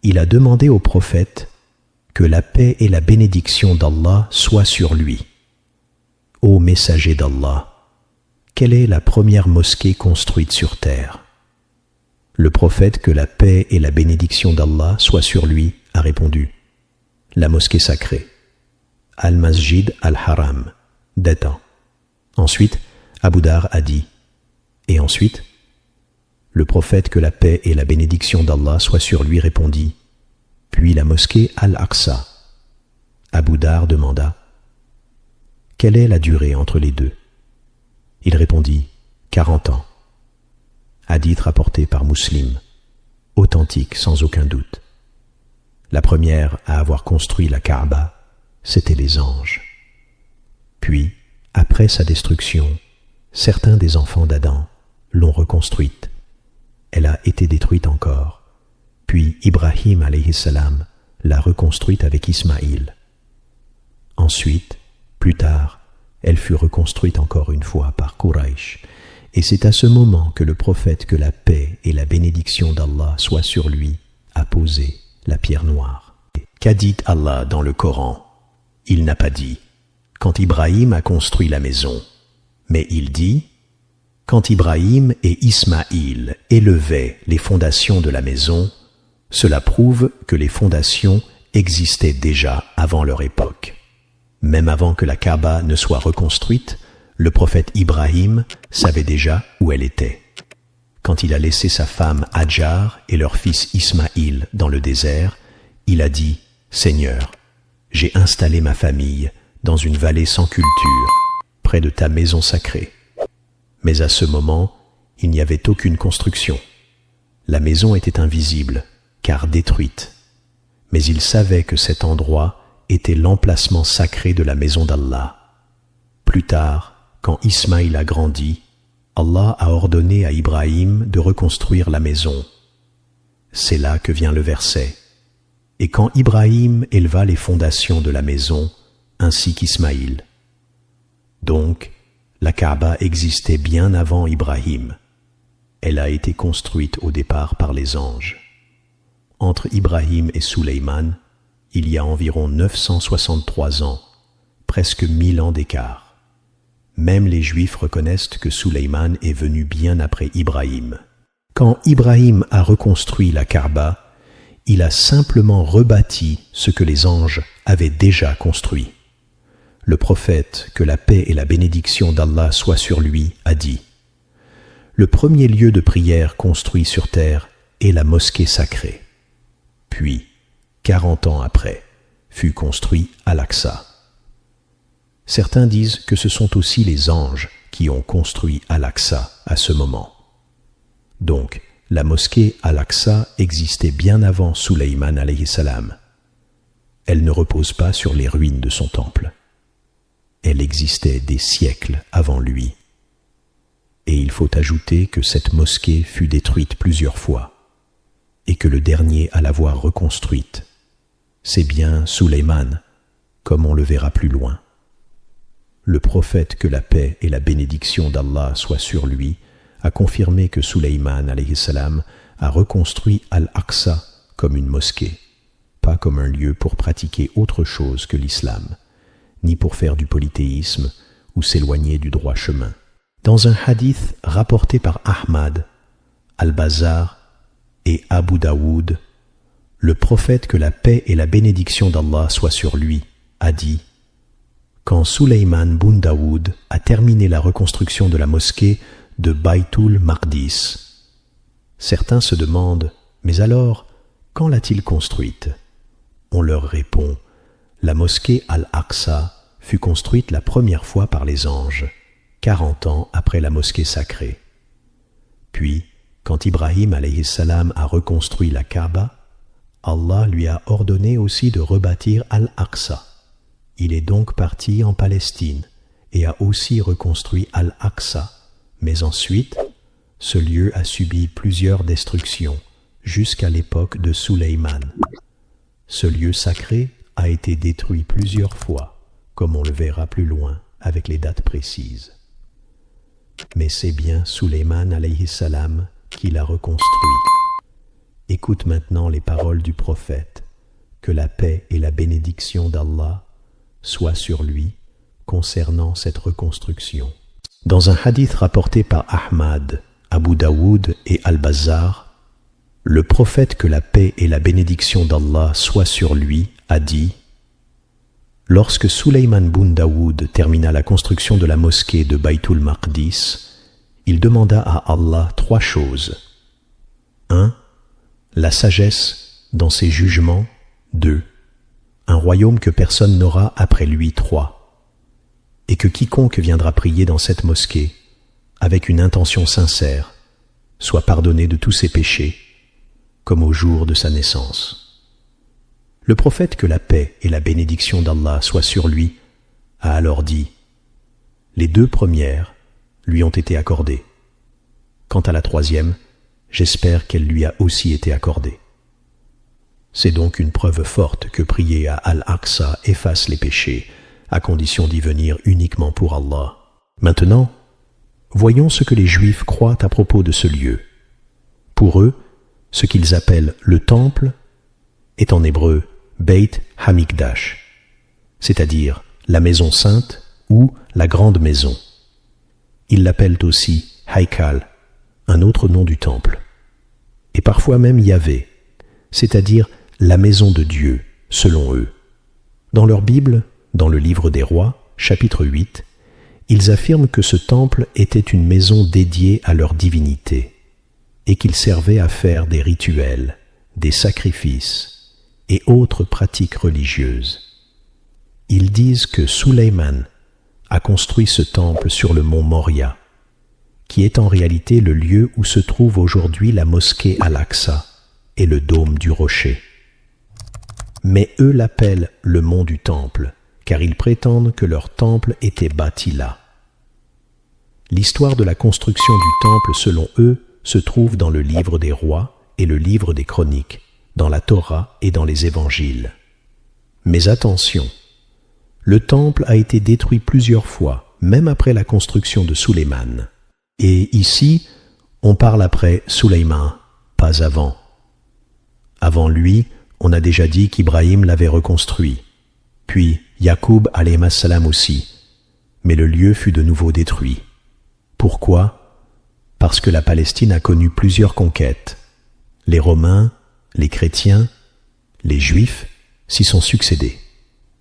il a demandé au prophète que la paix et la bénédiction d'Allah soient sur lui. Ô messager d'Allah, quelle est la première mosquée construite sur terre? Le prophète, que la paix et la bénédiction d'Allah soient sur lui, a répondu: la mosquée sacrée, Al-Masjid Al-Haram, d'État. Ensuite, Abu Dar a dit: et ensuite? Le prophète, que la paix et la bénédiction d'Allah soient sur lui, répondit: puis la mosquée Al-Aqsa. Abu Dar demanda: quelle est la durée entre les deux? Il répondit: 40 ans. Hadith rapporté par Muslim, authentique sans aucun doute. La première à avoir construit la Kaaba, c'étaient les anges. Puis, après sa destruction, certains des enfants d'Adam l'ont reconstruite. Elle a été détruite encore. Puis Ibrahim alayhi salam l'a reconstruite avec Ismaïl. Ensuite, plus tard, elle fut reconstruite encore une fois par Quraysh. Et c'est à ce moment que le prophète, que la paix et la bénédiction d'Allah soient sur lui, a posé la pierre noire. Qu'a dit Allah dans le Coran? Il n'a pas dit « quand Ibrahim a construit la maison », mais il dit « quand Ibrahim et Ismaïl élevaient les fondations de la maison », cela prouve que les fondations existaient déjà avant leur époque. Même avant que la Kaaba ne soit reconstruite, le prophète Ibrahim savait déjà où elle était. Quand il a laissé sa femme Hajar et leur fils Ismaïl dans le désert, il a dit « Seigneur, j'ai installé ma famille dans une vallée sans culture, près de ta maison sacrée. » Mais à ce moment, il n'y avait aucune construction. La maison était invisible, car détruite. Mais il savait que cet endroit était l'emplacement sacré de la maison d'Allah. Plus tard, quand Ismaïl a grandi, Allah a ordonné à Ibrahim de reconstruire la maison C'est là que vient le verset. Et quand Ibrahim éleva les fondations de la maison, ainsi qu'Ismaïl. Donc, la Kaaba existait bien avant Ibrahim. Elle a été construite au départ par les anges. Entre Ibrahim et Sulayman, il y a environ 963 ans, presque 1000 ans d'écart. Même les Juifs reconnaissent que Sulayman est venu bien après Ibrahim. Quand Ibrahim a reconstruit la Kaaba, il a simplement rebâti ce que les anges avaient déjà construit. Le prophète, que la paix et la bénédiction d'Allah soient sur lui, a dit : le premier lieu de prière construit sur terre est la mosquée sacrée. Puis, 40 ans après, fut construit Al-Aqsa. Certains disent que ce sont aussi les anges qui ont construit Al-Aqsa à ce moment. Donc, la mosquée Al-Aqsa existait bien avant Sulayman alayhi salam. Elle ne repose pas sur les ruines de son temple. Elle existait des siècles avant lui. Et il faut ajouter que cette mosquée fut détruite plusieurs fois, et que le dernier à l'avoir reconstruite, c'est bien Sulayman, comme on le verra plus loin. Le prophète, que la paix et la bénédiction d'Allah soient sur lui, a confirmé que Sulayman alayhi salam a reconstruit Al-Aqsa comme une mosquée, pas comme un lieu pour pratiquer autre chose que l'islam, ni pour faire du polythéisme ou s'éloigner du droit chemin. Dans un hadith rapporté par Ahmad, Al-Bazar et Abu Daoud, le prophète, que la paix et la bénédiction d'Allah soient sur lui, a dit : quand Sulayman bun Daoud a terminé la reconstruction de la mosquée de Baytul Maqdis. Certains se demandent : mais alors, quand l'a-t-il construite ? On leur répond : la mosquée Al-Aqsa fut construite la première fois par les anges, 40 ans après la mosquée sacrée. Puis, quand Ibrahim alayhi salam a reconstruit la Kaaba, Allah lui a ordonné aussi de rebâtir Al-Aqsa. Il est donc parti en Palestine et a aussi reconstruit Al-Aqsa. Mais ensuite, ce lieu a subi plusieurs destructions jusqu'à l'époque de Sulayman. Ce lieu sacré a été détruit plusieurs fois, comme on le verra plus loin avec les dates précises. Mais c'est bien Sulayman alayhi salam qui l'a reconstruit. Écoute maintenant les paroles du prophète, que la paix et la bénédiction d'Allah soient sur lui concernant cette reconstruction. Dans un hadith rapporté par Ahmad, Abu Daoud et Al-Bazar, le prophète, que la paix et la bénédiction d'Allah soient sur lui, a dit : lorsque Sulayman bun Daoud termina la construction de la mosquée de Baytul Maqdis, il demanda à Allah 3 choses. 1. La sagesse dans ses jugements. 2. Un royaume que personne n'aura après lui. 3. Et que quiconque viendra prier dans cette mosquée, avec une intention sincère, soit pardonné de tous ses péchés, comme au jour de sa naissance. Le prophète, que la paix et la bénédiction d'Allah soient sur lui, a alors dit : les 2 premières lui ont été accordées. Quant à la 3e, j'espère qu'elle lui a aussi été accordée. C'est donc une preuve forte que prier à Al-Aqsa efface les péchés, à condition d'y venir uniquement pour Allah. Maintenant, voyons ce que les Juifs croient à propos de ce lieu. Pour eux, ce qu'ils appellent le temple est en hébreu Beit Hamikdash, c'est-à-dire la maison sainte ou la grande maison. Ils l'appellent aussi Haikal, un autre nom du temple, et parfois même Yahvé, c'est-à-dire la maison de Dieu, selon eux. Dans leur Bible, dans le livre des Rois, chapitre 8, ils affirment que ce temple était une maison dédiée à leur divinité et qu'il servait à faire des rituels, des sacrifices et autres pratiques religieuses. Ils disent que Sulayman a construit ce temple sur le mont Moria, qui est en réalité le lieu où se trouve aujourd'hui la mosquée Al-Aqsa et le dôme du rocher. Mais eux l'appellent le mont du temple, car ils prétendent que leur temple était bâti là. L'histoire de la construction du temple, selon eux, se trouve dans le livre des Rois, et le livre des Chroniques, dans la Torah et dans les Évangiles. Mais attention, le temple a été détruit plusieurs fois, même après la construction de Sulayman. Et ici, on parle après Sulayman, pas avant. Avant lui, on a déjà dit qu'Ibrahim l'avait reconstruit, puis Yacoub alayhi salam aussi, mais le lieu fut de nouveau détruit. Pourquoi ? Parce que la Palestine a connu plusieurs conquêtes. Les Romains, les chrétiens, les Juifs s'y sont succédés,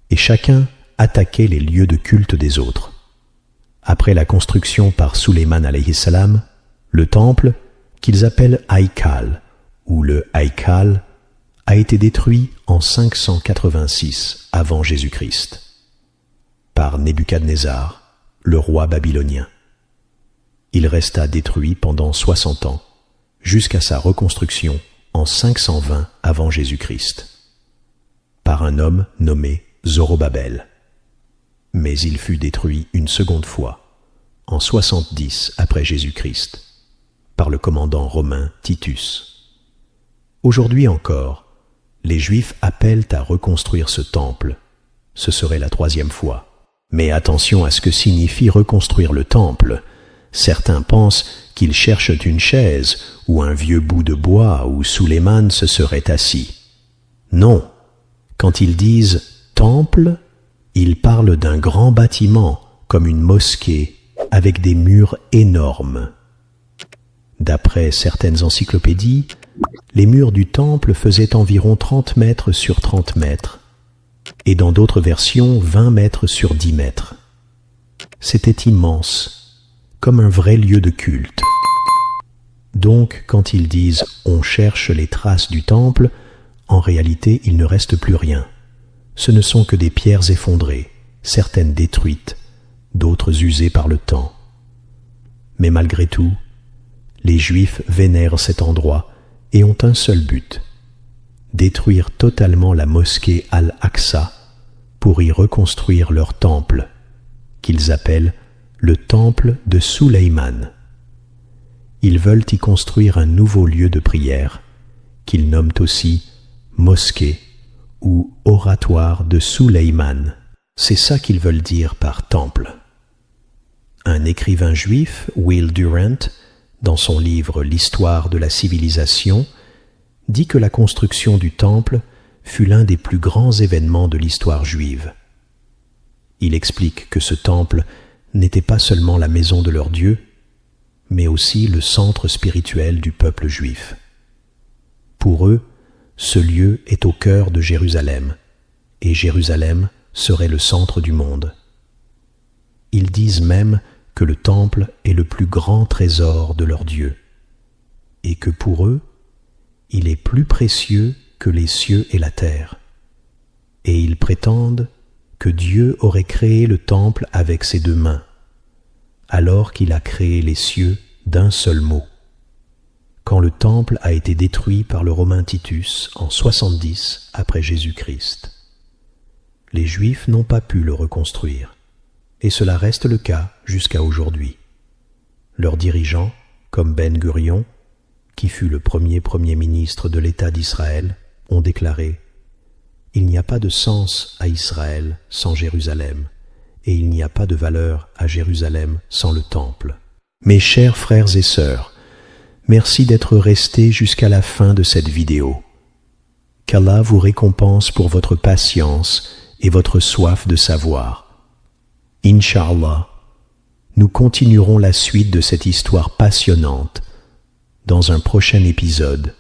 et chacun attaquait les lieux de culte des autres. Après la construction par Sulayman alayhi salam, le temple, qu'ils appellent Haïkal, ou le Haïkal, a été détruit en 586 avant Jésus-Christ, par Nebuchadnezzar, le roi babylonien. Il resta détruit pendant 60 ans, jusqu'à sa reconstruction en 520 avant Jésus-Christ, par un homme nommé Zorobabel. Mais il fut détruit une seconde fois, en 70 après Jésus-Christ, par le commandant romain Titus. Aujourd'hui encore, les Juifs appellent à reconstruire ce temple. Ce serait la 3e fois. Mais attention à ce que signifie reconstruire le temple. Certains pensent qu'ils cherchent une chaise ou un vieux bout de bois où Sulayman se serait assis. Non, quand ils disent « temple », ils parlent d'un grand bâtiment, comme une mosquée, avec des murs énormes. D'après certaines encyclopédies, les murs du temple faisaient environ 30 mètres sur 30 mètres, et dans d'autres versions 20 mètres sur 10 mètres. C'était immense, comme un vrai lieu de culte. Donc, quand ils disent « on cherche les traces du temple », en réalité, il ne reste plus rien. Ce ne sont que des pierres effondrées, certaines détruites, d'autres usées par le temps. Mais malgré tout, les Juifs vénèrent cet endroit et ont un seul but, détruire totalement la mosquée Al-Aqsa pour y reconstruire leur temple, qu'ils appellent le temple de Sulayman. Ils veulent y construire un nouveau lieu de prière, qu'ils nomment aussi mosquée ou oratoire de Sulayman. C'est ça qu'ils veulent dire par temple. Un écrivain juif, Will Durant, dans son livre « L'histoire de la civilisation », dit que la construction du temple fut l'un des plus grands événements de l'histoire juive. Il explique que ce temple n'était pas seulement la maison de leur Dieu, mais aussi le centre spirituel du peuple juif. Pour eux, ce lieu est au cœur de Jérusalem, et Jérusalem serait le centre du monde. Ils disent même que le temple est le plus grand trésor de leur Dieu, et que pour eux, il est plus précieux que les cieux et la terre. Et ils prétendent que Dieu aurait créé le temple avec ses 2 mains, alors qu'il a créé les cieux d'un seul mot. Quand le temple a été détruit par le Romain Titus en 70 après Jésus-Christ, les Juifs n'ont pas pu le reconstruire. Et cela reste le cas jusqu'à aujourd'hui. Leurs dirigeants, comme Ben Gurion, qui fut le premier ministre de l'État d'Israël, ont déclaré « Il n'y a pas de sens à Israël sans Jérusalem, et il n'y a pas de valeur à Jérusalem sans le temple. » Mes chers frères et sœurs, merci d'être restés jusqu'à la fin de cette vidéo. Qu'Allah vous récompense pour votre patience et votre soif de savoir. Inch'Allah, nous continuerons la suite de cette histoire passionnante dans un prochain épisode